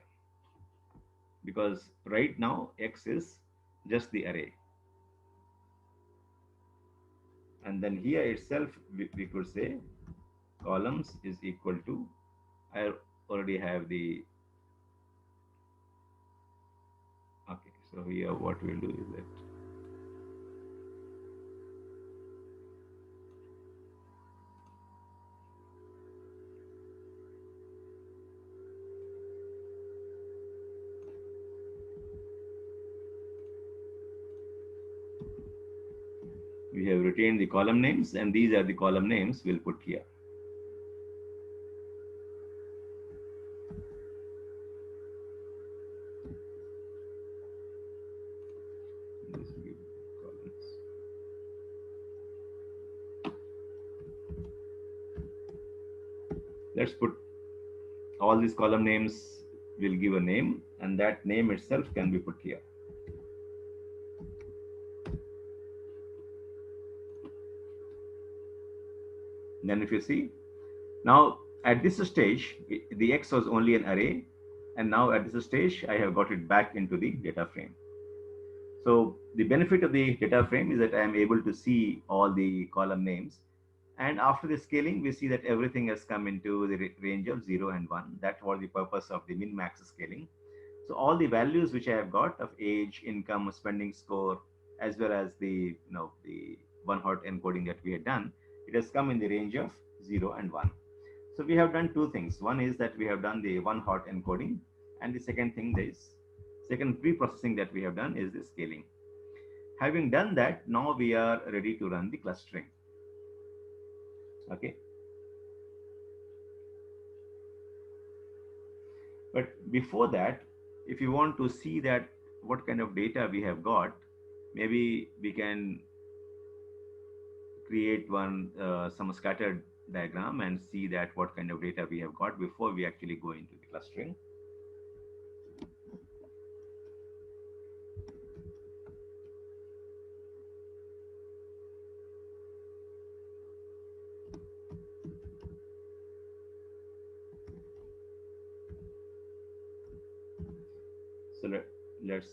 Speaker 1: Because right now, X is just the array. And then here itself, we could say columns is equal to, I already have the, okay, so here what we'll do is that we have retained the column names, and these are the column names we'll put here. Let's put all these column names, will give a name, and that name itself can be put here. Then if you see, now at this stage, the X was only an array, and now at this stage, I have got it back into the data frame. So the benefit of the data frame is that I am able to see all the column names. And after the scaling, we see that everything has come into the range of 0 and 1. That was the purpose of the min-max scaling. So all the values which I have got of age, income, spending score, as well as the the one-hot encoding that we had done, it has come in the range of 0 and 1. So we have done two things. One is that we have done the one-hot encoding, and the second thing is second pre-processing that we have done is the scaling. Having done that, now we are ready to run the clustering. Okay. But before that, if you want to see that what kind of data we have got, maybe we can create one some scattered diagram and see that what kind of data we have got before we actually go into the clustering. So let's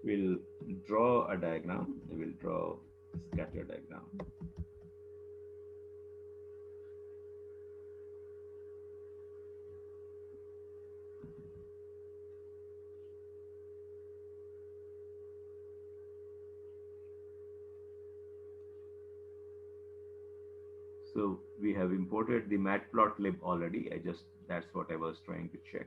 Speaker 1: we'll draw a diagram. We'll draw a scatter diagram. So we have imported the matplotlib already. That's what I was trying to check.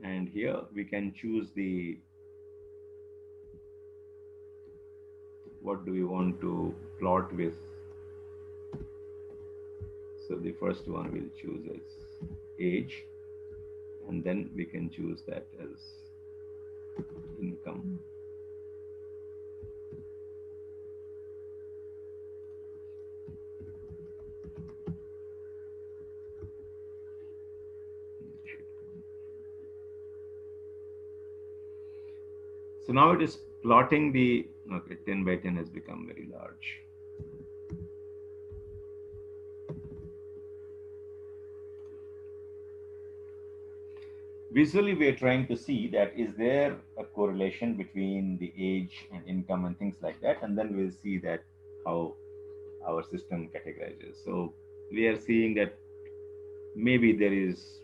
Speaker 1: And here we can choose the, what do we want to plot with? So the first one we'll choose as age, and then we can choose that as income. So now it is plotting the, okay, 10 by 10 has become very large. Visually, we are trying to see that is there a correlation between the age and income and things like that, and then we'll see that how our system categorizes. So we are seeing that maybe there is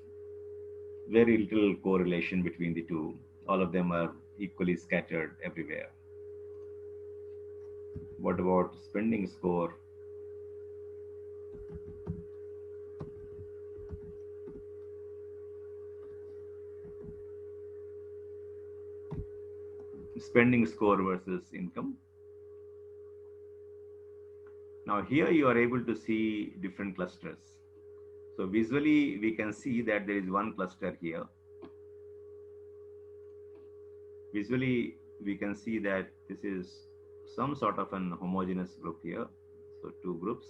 Speaker 1: very little correlation between the two. All of them are equally scattered everywhere. What about spending score? Spending score versus income. Now here you are able to see different clusters. So visually we can see that there is one cluster here. Visually we can see that this is some sort of an homogeneous group here. So two groups.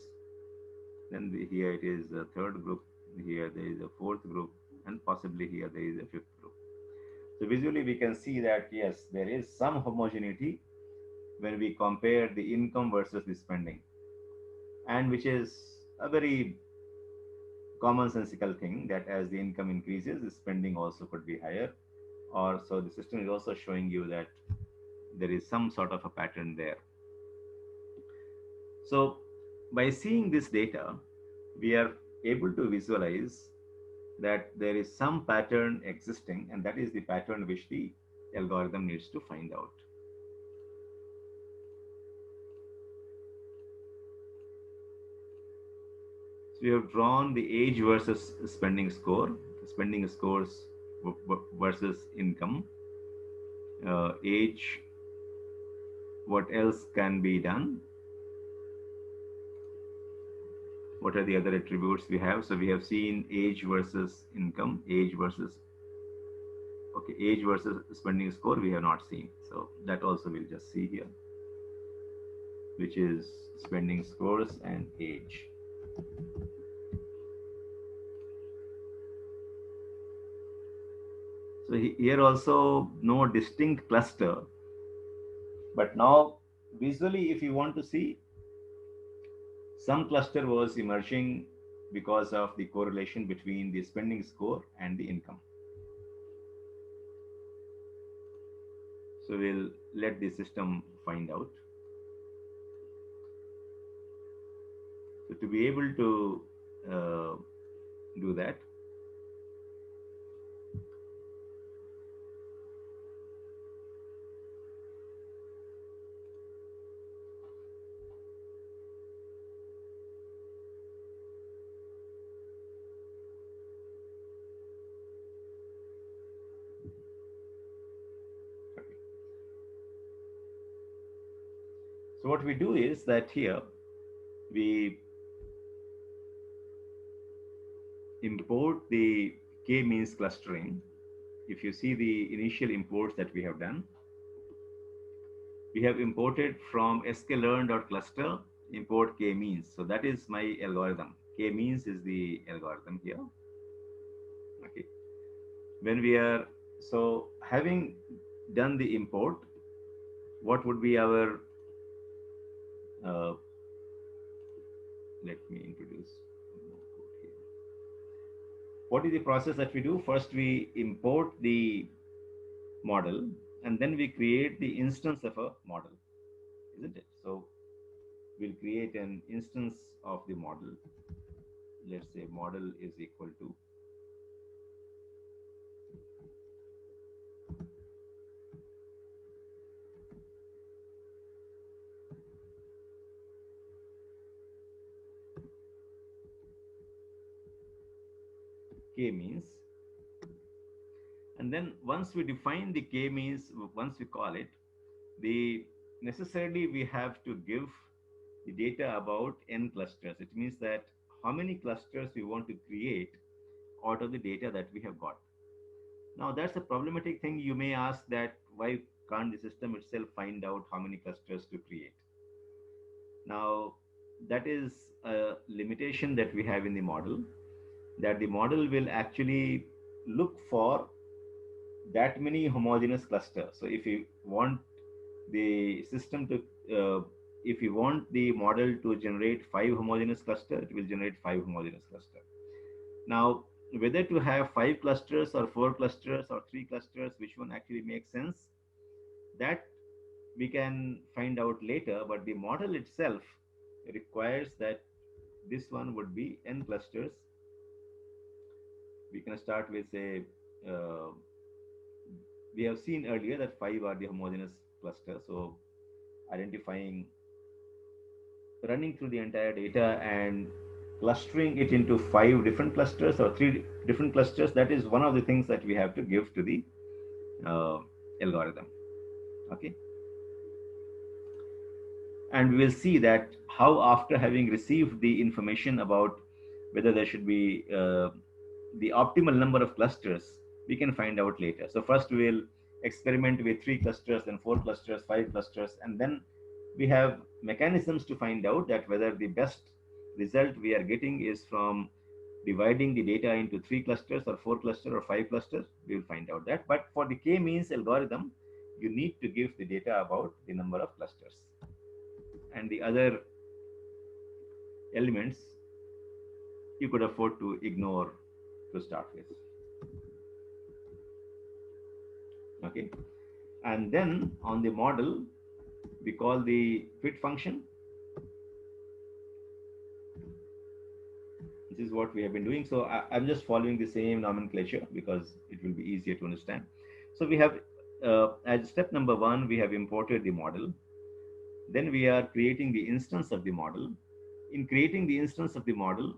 Speaker 1: Then here it is a third group. Here there is a fourth group, and possibly here there is a fifth group. So visually we can see that yes, there is some homogeneity when we compare the income versus the spending, and which is a very commonsensical thing that as the income increases, the spending also could be higher. Or so the system is also showing you that there is some sort of a pattern there. So by seeing this data, we are able to visualize that there is some pattern existing, and that is the pattern which the algorithm needs to find out. So we have drawn the age versus spending score, spending scores versus income, age, what else can be done, what are the other attributes we have. So we have seen age versus income, age versus, okay, age versus spending score we have not seen. So that also we'll just see here, which is spending scores and age. So here also no distinct cluster, but now visually if you want to see, some cluster was emerging because of the correlation between the spending score and the income. So we'll let the system find out. So to be able to do that, so what we do is that here we import the k-means clustering. If you see the initial imports that we have done, we have imported from sklearn.cluster import k-means. So that is my algorithm. K-means is the algorithm here. Okay. When we are, so having done the import, what would be our, let me introduce more code here. What is the process that we do? First, we import the model, and then we create the instance of a model, isn't it? So we'll create an instance of the model. Let's say model is equal to k-means. And then once we define the k-means, once we call it, the necessarily we have to give the data about n clusters. It means that how many clusters we want to create out of the data that we have got. Now that's a problematic thing. You may ask that why can't the system itself find out how many clusters to create? Now that is a limitation that we have in the model, that the model will actually look for that many homogeneous clusters. So if you want the system to, if you want the model to generate 5 homogeneous cluster, it will generate 5 homogeneous cluster. Now, whether to have 5 clusters or 4 clusters or 3 clusters, which one actually makes sense, that we can find out later. But the model itself requires that this one would be n clusters. We can start with, say, uh, we have seen earlier that 5 are the homogeneous cluster. So identifying, running through the entire data and clustering it into 5 different clusters or 3 different clusters, that is one of the things that we have to give to the uh, algorithm. Okay. And we will see that how, after having received the information about whether there should be the optimal number of clusters, we can find out later. So first we will experiment with 3 clusters, then 4 clusters, 5 clusters, and then we have mechanisms to find out that whether the best result we are getting is from dividing the data into 3 clusters or 4 clusters or 5 clusters. We will find out that. But for the k-means algorithm, you need to give the data about the number of clusters, and the other elements you could afford to ignore to start with. Okay. And then on the model, we call the fit function. This is what we have been doing. So I'm just following the same nomenclature because it will be easier to understand. So we have, as step number 1, we have imported the model. Then we are creating the instance of the model. In creating the instance of the model,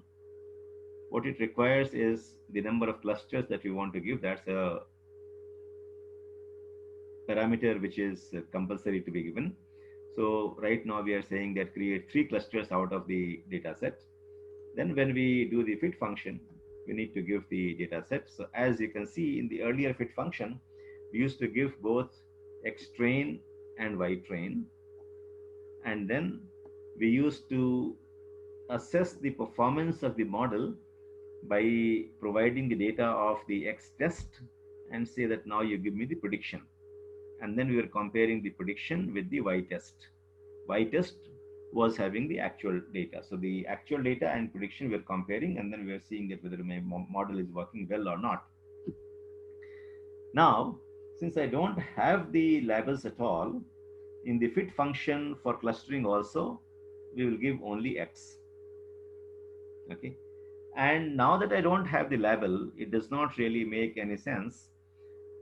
Speaker 1: what it requires is the number of clusters that we want to give. That's a parameter which is compulsory to be given. So right now we are saying that create 3 clusters out of the data set. Then when we do the fit function, we need to give the data set. So as you can see in the earlier fit function, we used to give both xtrain and ytrain. And then we used to assess the performance of the model by providing the data of the x test and say that now you give me the prediction. And then we were comparing the prediction with the y test. Y test was having the actual data. So the actual data and prediction we're comparing, and then we're seeing that whether my model is working well or not. Now, since I don't have the labels at all, in the fit function for clustering also, we will give only x. Okay. And now that I don't have the label, it does not really make any sense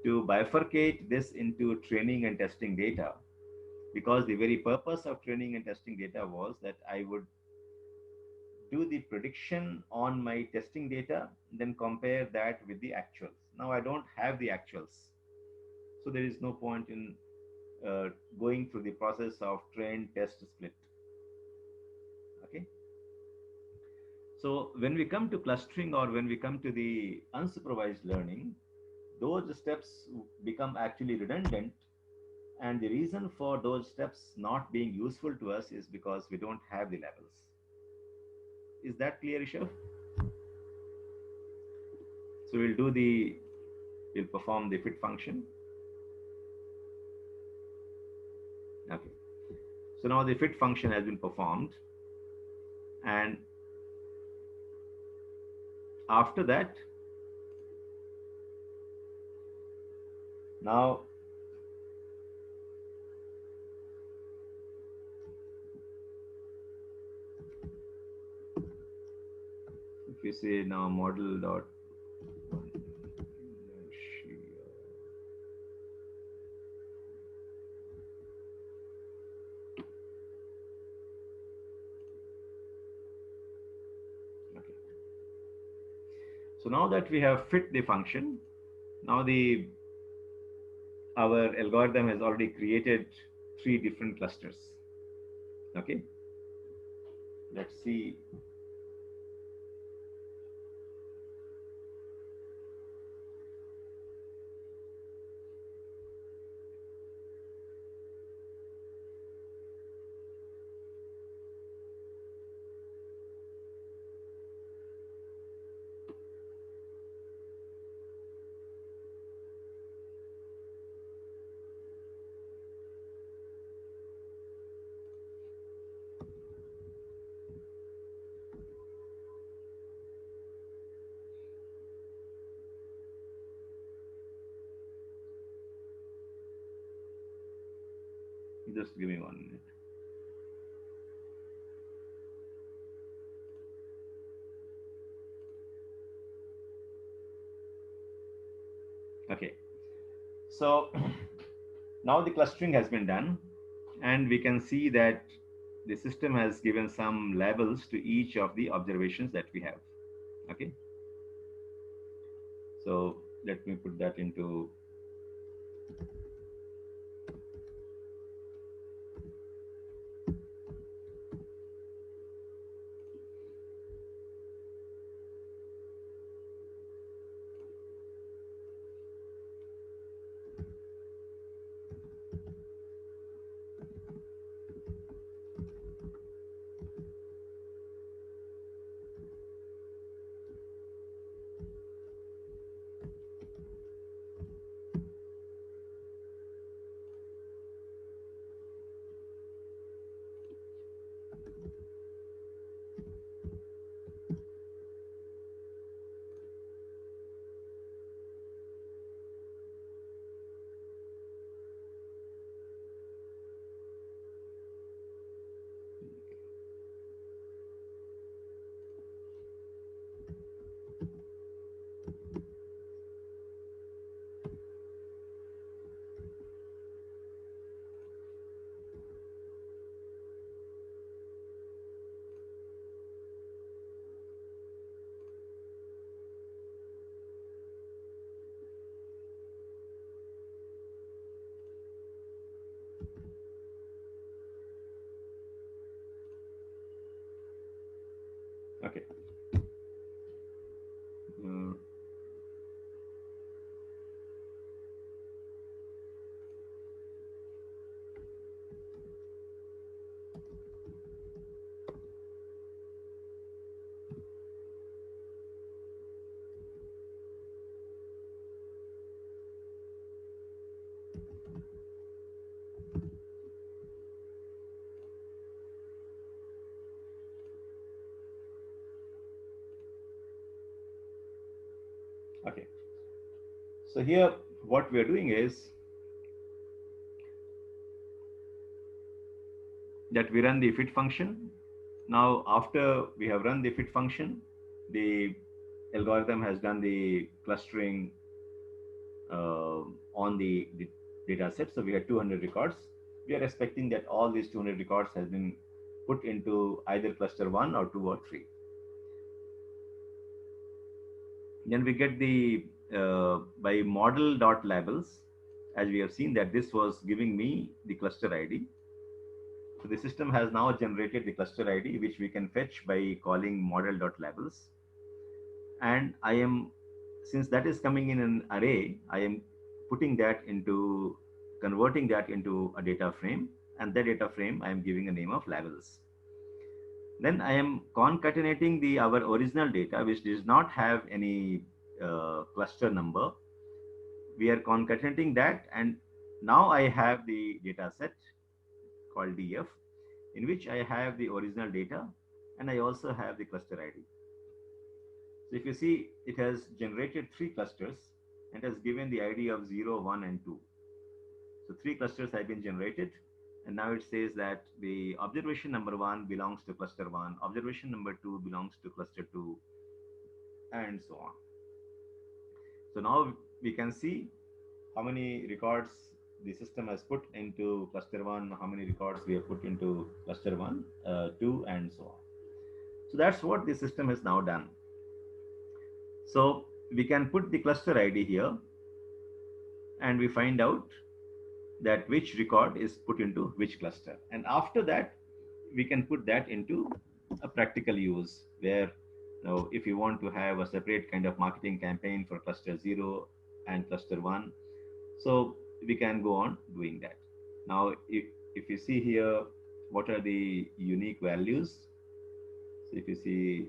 Speaker 1: to bifurcate this into training and testing data, because the very purpose of training and testing data was that I would do the prediction on my testing data, then compare that with the actuals. Now I don't have the actuals, so there is no point in going through the process of train, test, split. Okay. So when we come to clustering, or when we come to the unsupervised learning, those steps become actually redundant. And the reason for those steps not being useful to us is because we don't have the labels. Is that clear, Rishabh? So we'll perform the fit function. Okay. So now the fit function has been performed. And after that, now if you say now model dot okay. So now that we have fit the function, now our algorithm has already created 3 different clusters. Okay. Let's see. Just give me 1 minute. Okay. So now the clustering has been done, and we can see that the system has given some labels to each of the observations that we have. Okay. So let me put that into. Okay. Uh, okay. So here, what we are doing is that we run the fit function. Now, after we have run the fit function, the algorithm has done the clustering on the data set. So we had 200 records. We are expecting that all these 200 records has been put into either cluster 1 or 2 or 3. Then we get the by model dot labels, as we have seen that this was giving me the cluster ID. So the system has now generated the cluster ID, which we can fetch by calling model dot labels. And I am, since that is coming in an array, I am putting that into, converting that into a data frame, and that data frame I am giving a name of labels. Then I am concatenating the our original data, which does not have any cluster number. We are concatenating that, and now I have the data set called DF, in which I have the original data, and I also have the cluster ID. So if you see, it has generated 3 clusters and has given the ID of 0, 1, and 2. So 3 clusters have been generated, and now it says that the observation number 1 belongs to cluster 1, observation number 2 belongs to cluster 2, and so on. So now we can see how many records the system has put into cluster 1, how many records we have put into cluster 1, 2, and so on. So that's what the system has now done. So we can put the cluster ID here, and we find out that which record is put into which cluster. And after that, we can put that into a practical use where, if you want to have a separate kind of marketing campaign for cluster 0 and cluster 1, so we can go on doing that. Now, if you see here, what are the unique values? So if you see,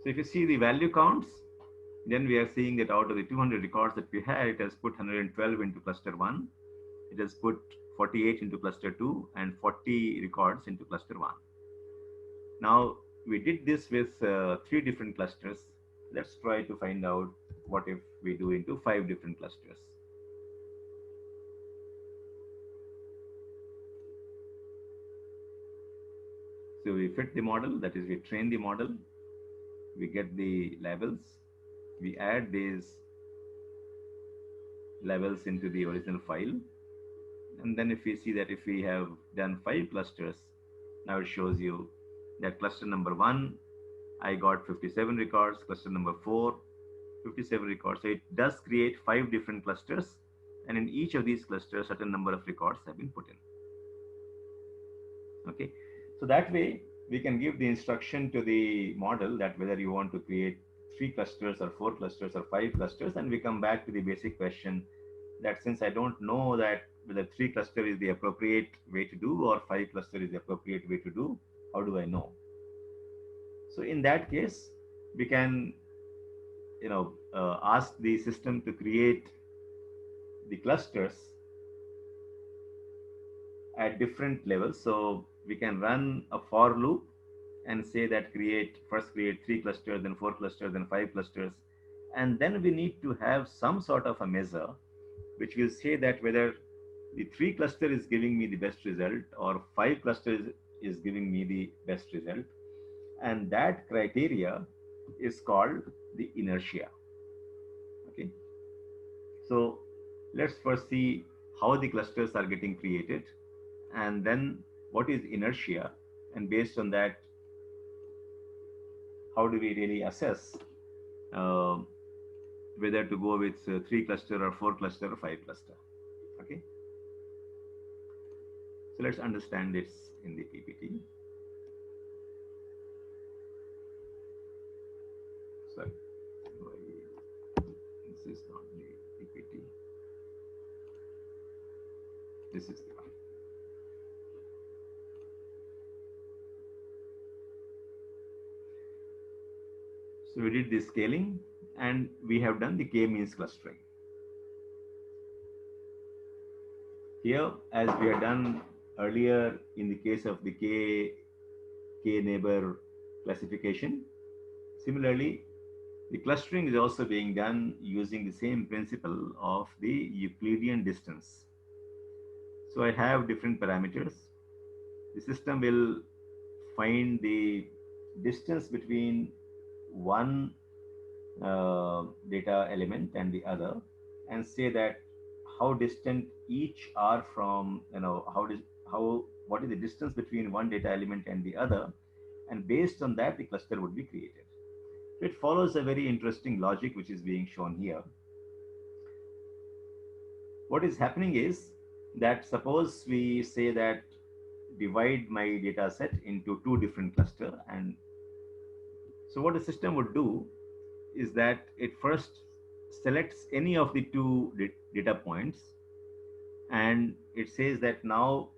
Speaker 1: So if you see the value counts, then we are seeing that out of the 200 records that we had, it has put 112 into cluster 1, it has put 48 into cluster 2, and 40 records into cluster 1. Now, we did this with 3 different clusters. Let's try to find out what if we do into 5 different clusters. So we fit the model, that is, we train the model, we get the labels, we add these labels into the original file. And then if we see that if we have done 5 clusters, now it shows you that cluster number 1, I got 57 records, cluster number 4, 57 records. So it does create 5 different clusters, and in each of these clusters, certain number of records have been put in. Okay, so that way we can give the instruction to the model that whether you want to create 3 clusters or 4 clusters or 5 clusters, and we come back to the basic question that since I don't know that whether 3 cluster is the appropriate way to do or 5 cluster is the appropriate way to do, how do I know? So in that case, we can ask the system to create the clusters at different levels. So we can run a for loop and say that first create 3 clusters, then 4 clusters, then 5 clusters. And then we need to have some sort of a measure which will say that whether the 3 cluster is giving me the best result or 5 clusters is giving me the best result. And that criteria is called the inertia. Okay. So let's first see how the clusters are getting created, and then what is inertia, and based on that, how do we really assess uh, whether to go with 3 cluster or 4 cluster or 5 cluster. Okay, so let's understand this in the PPT. Sorry, this is not the PPT. This is the one. So we did the scaling and we have done the k-means clustering. Here, as we had done earlier in the case of the k-neighbor classification, similarly, the clustering is also being done using the same principle of the Euclidean distance. So I have different parameters. The system will find the distance between one data element and the other, and say that how distant each are from, what is the distance between one data element and the other, and based on that the cluster would be created. So it follows a very interesting logic which is being shown here. What is happening is that suppose we say that divide my data set into 2 different clusters, and so what the system would do is that it first selects any of the 2 data points, and it says that now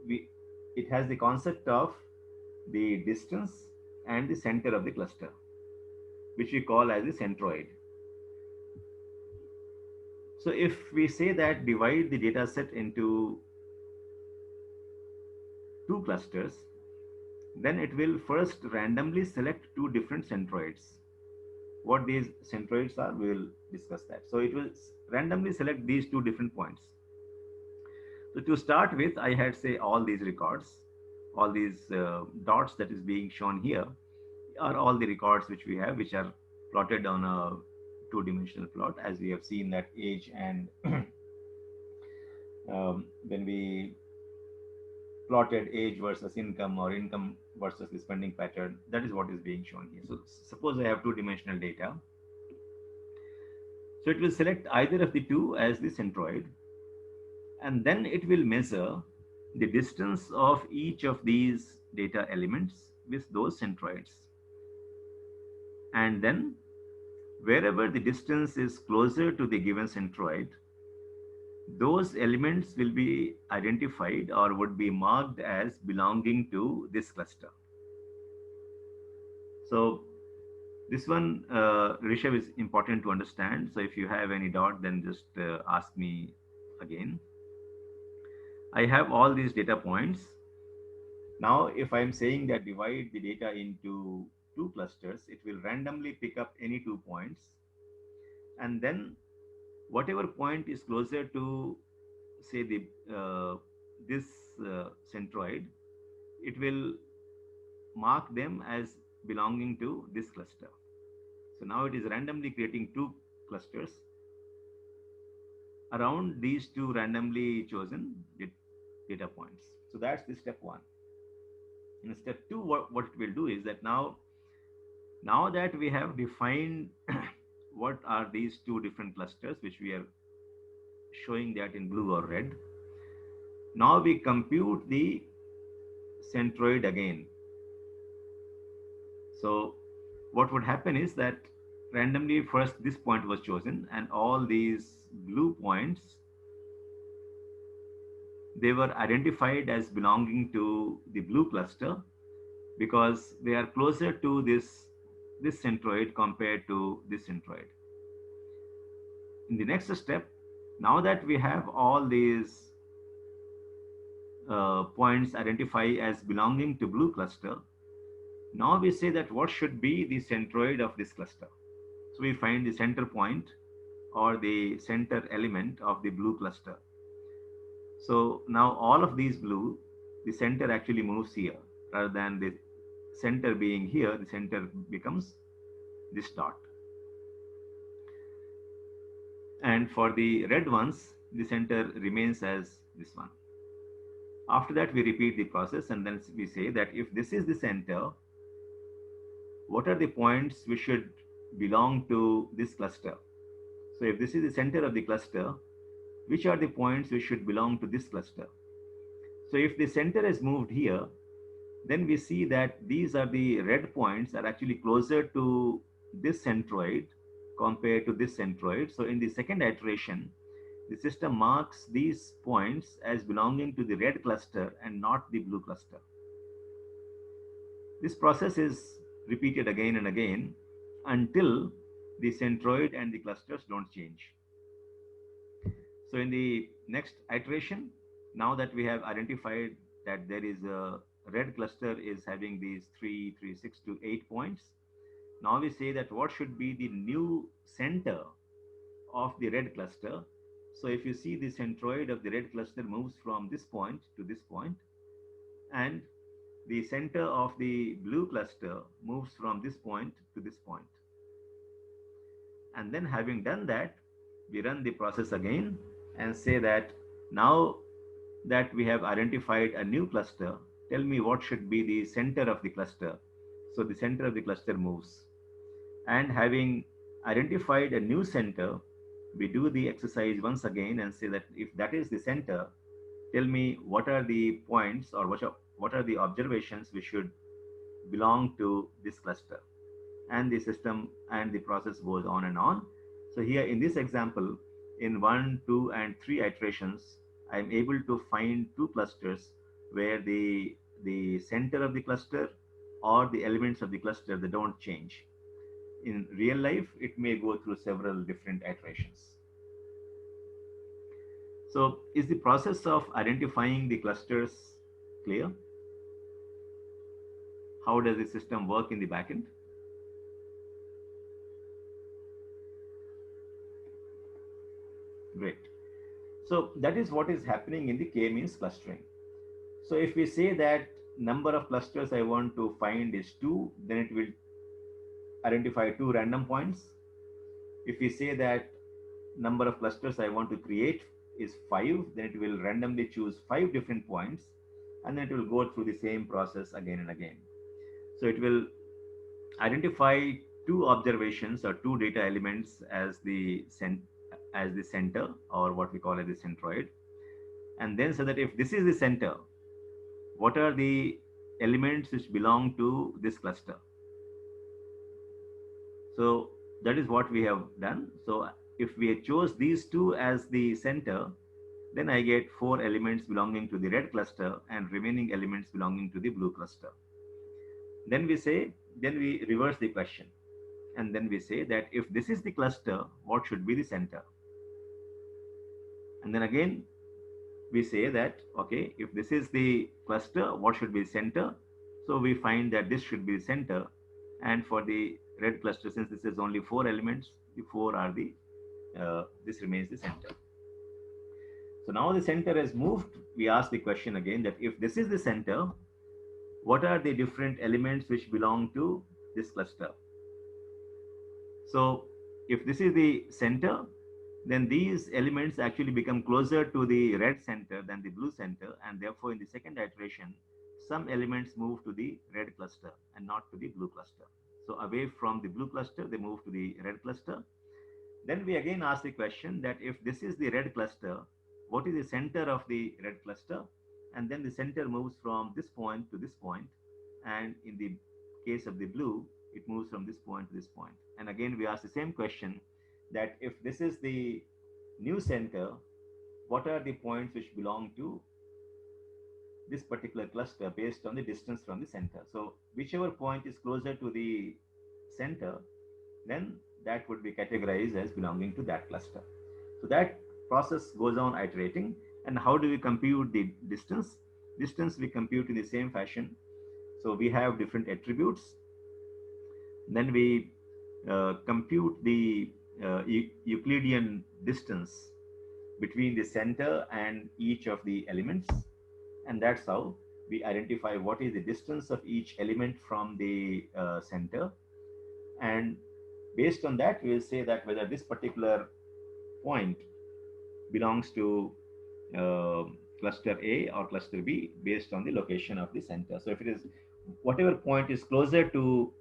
Speaker 1: it has the concept of the distance and the center of the cluster, which we call as the centroid. So if we say that divide the data set into 2 clusters, then it will first randomly select 2 different centroids. What these centroids are, we will discuss that. So it will randomly select these 2 different points. So to start with, I had say all these records, all these dots that is being shown here are all the records which we have, which are plotted on a 2-dimensional plot, as we have seen that age and when we plotted age versus income or income versus the spending pattern, that is what is being shown here. So suppose I have 2-dimensional data. So it will select either of the 2 as the centroid, and then it will measure the distance of each of these data elements with those centroids. And then wherever the distance is closer to the given centroid, those elements will be identified or would be marked as belonging to this cluster. So This one, Rishabh, is important to understand. So if you have any doubt, then just ask me again. I have all these data points. Now, if I'm saying that divide the data into two clusters, it will randomly pick up any 2 points. And then whatever point is closer to, say, the this centroid, it will mark them as belonging to this cluster. So now it is randomly creating two clusters around these two randomly chosen data points. So that's the step one. In step two, what it will do is that now that we have defined what are these two different clusters, which we are showing that in blue or red, now we compute the centroid again. So what would happen is that randomly first this point was chosen, and all these blue points, they were identified as belonging to the blue cluster because they are closer to this centroid compared to this centroid. In the next step, now that we have all these points identified as belonging to blue cluster, now we say that what should be the centroid of this cluster. So we find the center point or the center element of the blue cluster. So now all of these blue, the center actually moves here rather than the center being here, the center becomes this dot. And for the red ones, the center remains as this one. After that, we repeat the process, and then we say that if this is the center, what are the points which should belong to this cluster? So if this is the center of the cluster, which are the points which should belong to this cluster? So if the center is moved here, then we see that these are the red points are actually closer to this centroid compared to this centroid. So in the second iteration, the system marks these points as belonging to the red cluster and not the blue cluster. This process is repeated again and again until the centroid and the clusters don't change. So in the next iteration, now that we have identified that there is a red cluster is having these 3, 3, 6 to 8 points, now we say that what should be the new center of the red cluster. So if you see, the centroid of the red cluster moves from this point to this point, and the center of the blue cluster moves from this point to this point. And then having done that, we run the process again and say that now that we have identified a new cluster, tell me what should be the center of the cluster. So the center of the cluster moves. And having identified a new center, we do the exercise once again and say that if that is the center, tell me what are the points or what are the observations which should belong to this cluster. And the system and the process goes on and on. So here in this example, in 1, 2, and 3 iterations, I'm able to find two clusters where the center of the cluster or the elements of the cluster, they don't change. In real life, it may go through several different iterations. So is the process of identifying the clusters clear? How does the system work in the backend? Great. So that is what is happening in the k-means clustering. So if we say that number of clusters I want to find is 2, then it will identify 2 random points. If we say that number of clusters I want to create is 5, then it will randomly choose 5 different points, and then it will go through the same process again and again. So it will identify 2 observations or 2 data elements as the center, or what we call as the centroid, and then say that if this is the center, what are the elements which belong to this cluster. So that is what we have done. So if we chose these 2 as the center, then I get 4 elements belonging to the red cluster and remaining elements belonging to the blue cluster. Then we reverse the question. and then we say that if this is the cluster, what should be the center? And then again, we say that, okay, if this is the cluster, what should be the center? So we find that this should be the center. And for the red cluster, since this is only 4 elements, the 4 are the, this remains the center. So now the center has moved. We ask the question again that if this is the center, what are the different elements which belong to this cluster? So if this is the center, then these elements actually become closer to the red center than the blue center, and therefore in the second iteration, some elements move to the red cluster and not to the blue cluster. So away from the blue cluster, they move to the red cluster. Then we again ask the question that if this is the red cluster, what is the center of the red cluster? And then the center moves from this point to this point. And in the case of the blue, it moves from this point to this point. And again, we ask the same question that if this is the new center, what are the points which belong to this particular cluster based on the distance from the center? So whichever point is closer to the center, then that would be categorized as belonging to that cluster. So that process goes on iterating. And how do we compute the distance? Distance we compute in the same fashion. So we have different attributes. Then we compute the Euclidean distance between the center and each of the elements. And that's how we identify what is the distance of each element from the center. And based on that, we will say that whether this particular point belongs to cluster A or cluster B based on the location of the center. So if it is whatever point is closer to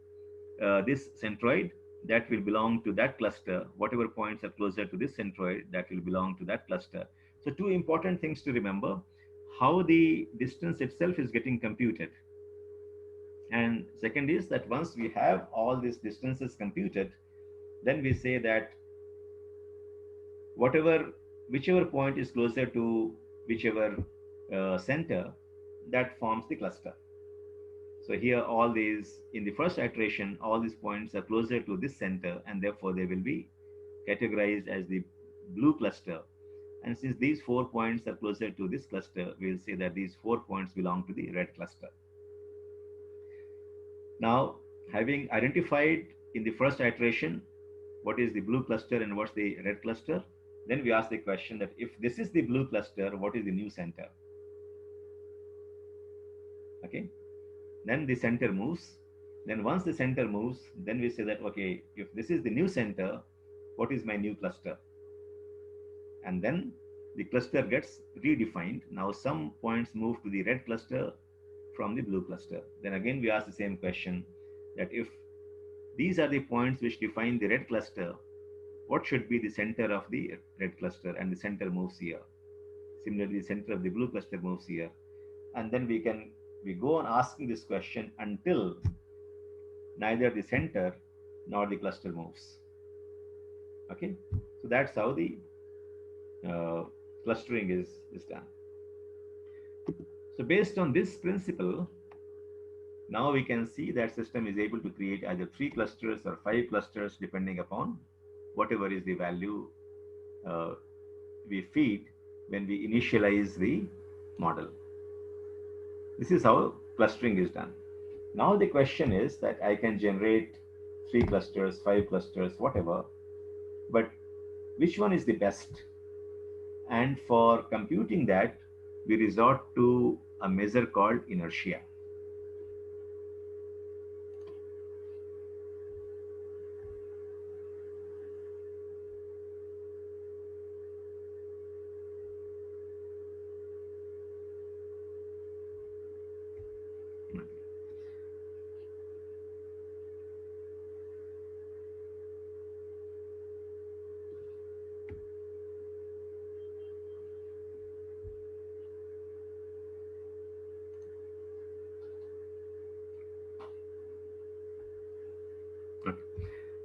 Speaker 1: this centroid, that will belong to that cluster. Whatever points are closer to this centroid, that will belong to that cluster. So two important things to remember: how the distance itself is getting computed. And second is that once we have all these distances computed, then we say that whichever point is closer to whichever center, that forms the cluster. So here all these, in the first iteration, all these points are closer to this center, and therefore they will be categorized as the blue cluster. And since these 4 points are closer to this cluster, we'll say that these 4 points belong to the red cluster. Now, having identified in the first iteration what is the blue cluster and what's the red cluster, then we ask the question that if this is the blue cluster, what is the new center? Okay. Then the center moves. Then once the center moves, then we say that, okay, if this is the new center, what is my new cluster? And then the cluster gets redefined. Now some points move to the red cluster from the blue cluster. Then again, we ask the same question that if these are the points which define the red cluster, what should be the center of the red cluster? And the center moves here. Similarly, the center of the blue cluster moves here. And then we go on asking this question until neither the center nor the cluster moves. Okay, so that's how the clustering is done. So based on this principle, now we can see that system is able to create either 3 clusters or 5 clusters depending upon whatever is the value we feed when we initialize the model. This is how clustering is done. Now the question is that I can generate 3 clusters, 5 clusters, whatever, but which one is the best? And for computing that, we resort to a measure called inertia.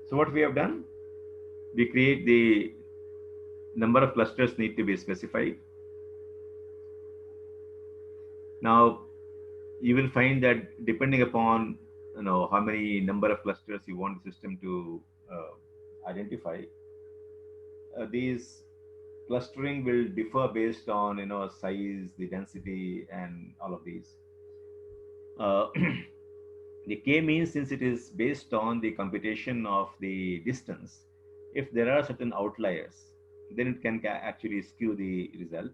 Speaker 1: So what we have done, we create the number of clusters need to be specified. Now, you will find that depending upon how many number of clusters you want the system to identify. These clustering will differ based on size, the density, and all of these. Uh, the k-means, since it is based on the computation of the distance, if there are certain outliers, then it can actually skew the result.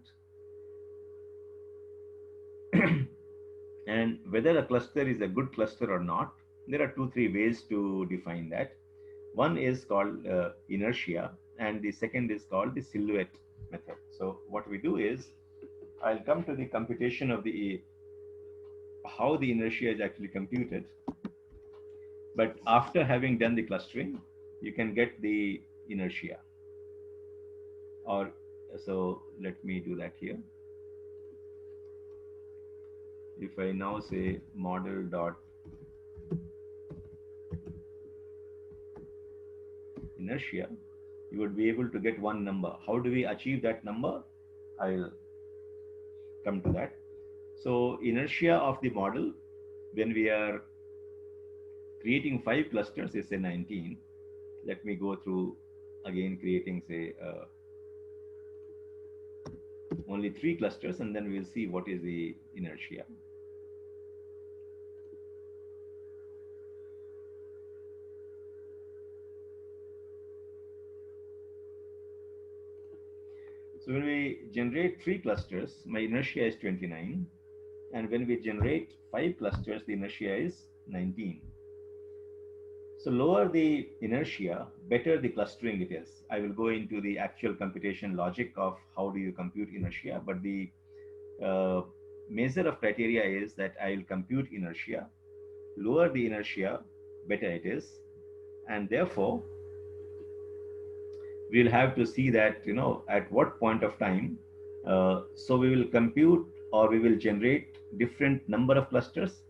Speaker 1: And whether a cluster is a good cluster or not, there are two, three ways to define that. One is called inertia, and the second is called the silhouette method. So what we do is, I'll come to the computation of the how the inertia is actually computed. But after having done the clustering, you can get the inertia. Or so let me do that here. If I now say model dot inertia, you would be able to get one number. How do we achieve that number? I'll come to that. So inertia of the model, when we are creating 5 clusters, is say 19. Let me go through again, creating say only 3 clusters, and then we'll see what is the inertia. So when we generate 3 clusters, my inertia is 29. And when we generate 5 clusters, the inertia is 19. So lower the inertia, better the clustering it is. I will go into the actual computation logic of how do you compute inertia, but the measure of criteria is that I will compute inertia. Lower the inertia, better it is. And therefore, we'll have to see that, at what point of time. So we will compute, or we will generate different number of clusters,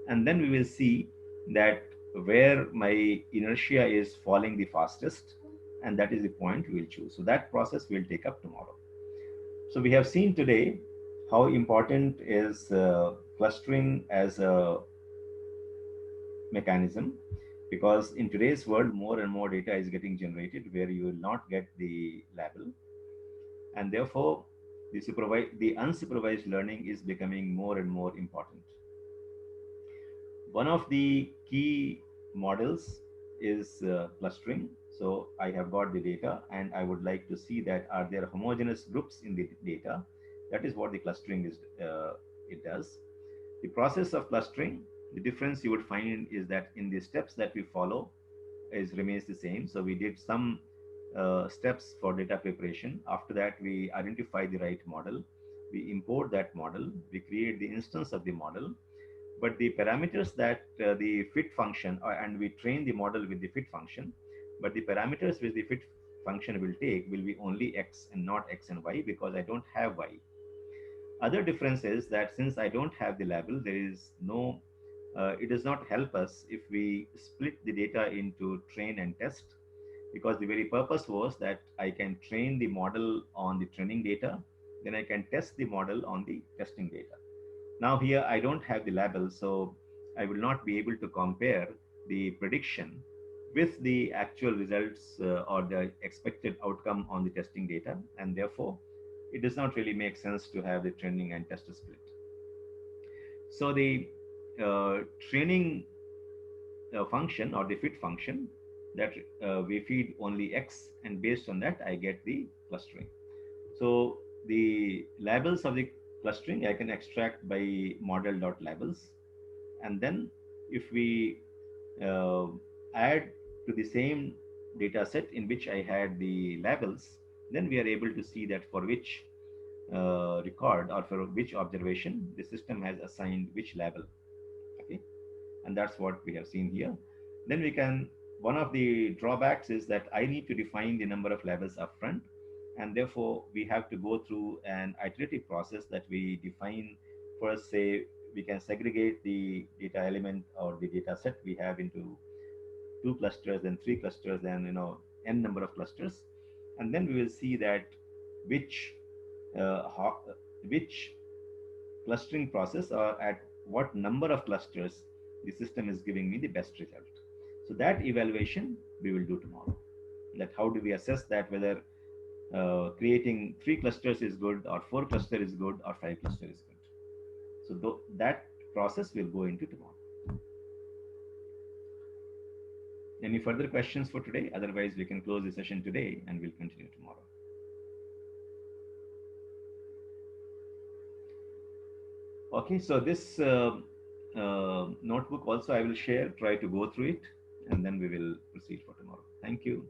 Speaker 1: and then we will see that where my inertia is falling the fastest, and that is the point we will choose. So that process we'll take up tomorrow. So we have seen today how important is clustering as a mechanism, because in today's world, more and more data is getting generated where you will not get the label, and therefore the unsupervised learning is becoming more and more important. One of the key models is clustering. So I have got the data, and I would like to see that are there homogeneous groups in the data. That is what the clustering is. It does. The process of clustering, the difference you would find is that in the steps that we follow remains the same. So we did some steps for data preparation. After that, we identify the right model. We import that model. We create the instance of the model. But the parameters that the fit function, and we train the model with the fit function, but the parameters which the fit function will take will be only x and not x and y, because I don't have y. Other difference is that since I don't have the label, there is no, it does not help us if we split the data into train and test, because the very purpose was that I can train the model on the training data, then I can test the model on the testing data. Now here I don't have the label, so I will not be able to compare the prediction with the actual results or the expected outcome on the testing data, and therefore it does not really make sense to have the training and test split. So the training function, or the fit function, that we feed only x, and based on that I get the clustering. So the labels of the clustering I can extract by model.labels, and then if we add to the same data set in which I had the labels, then we are able to see that for which record or for which observation the system has assigned which label. Okay, and that's what we have seen here. Then we can, one of the drawbacks is that I need to define the number of labels upfront, and therefore we have to go through an iterative process that we define. First, say we can segregate the data element or the data set we have into 2 clusters, then 3 clusters, then n number of clusters, and then we will see that which which clustering process, or at what number of clusters the system is giving me the best result. So that evaluation we will do tomorrow. That how do we assess that whether creating 3 clusters is good, or 4 cluster is good, or 5 cluster is good. So that process will go into tomorrow. Any further questions for today? Otherwise, we can close the session today and we'll continue tomorrow. Okay, so this notebook also I will share, try to go through it, and then we will proceed for tomorrow. Thank you.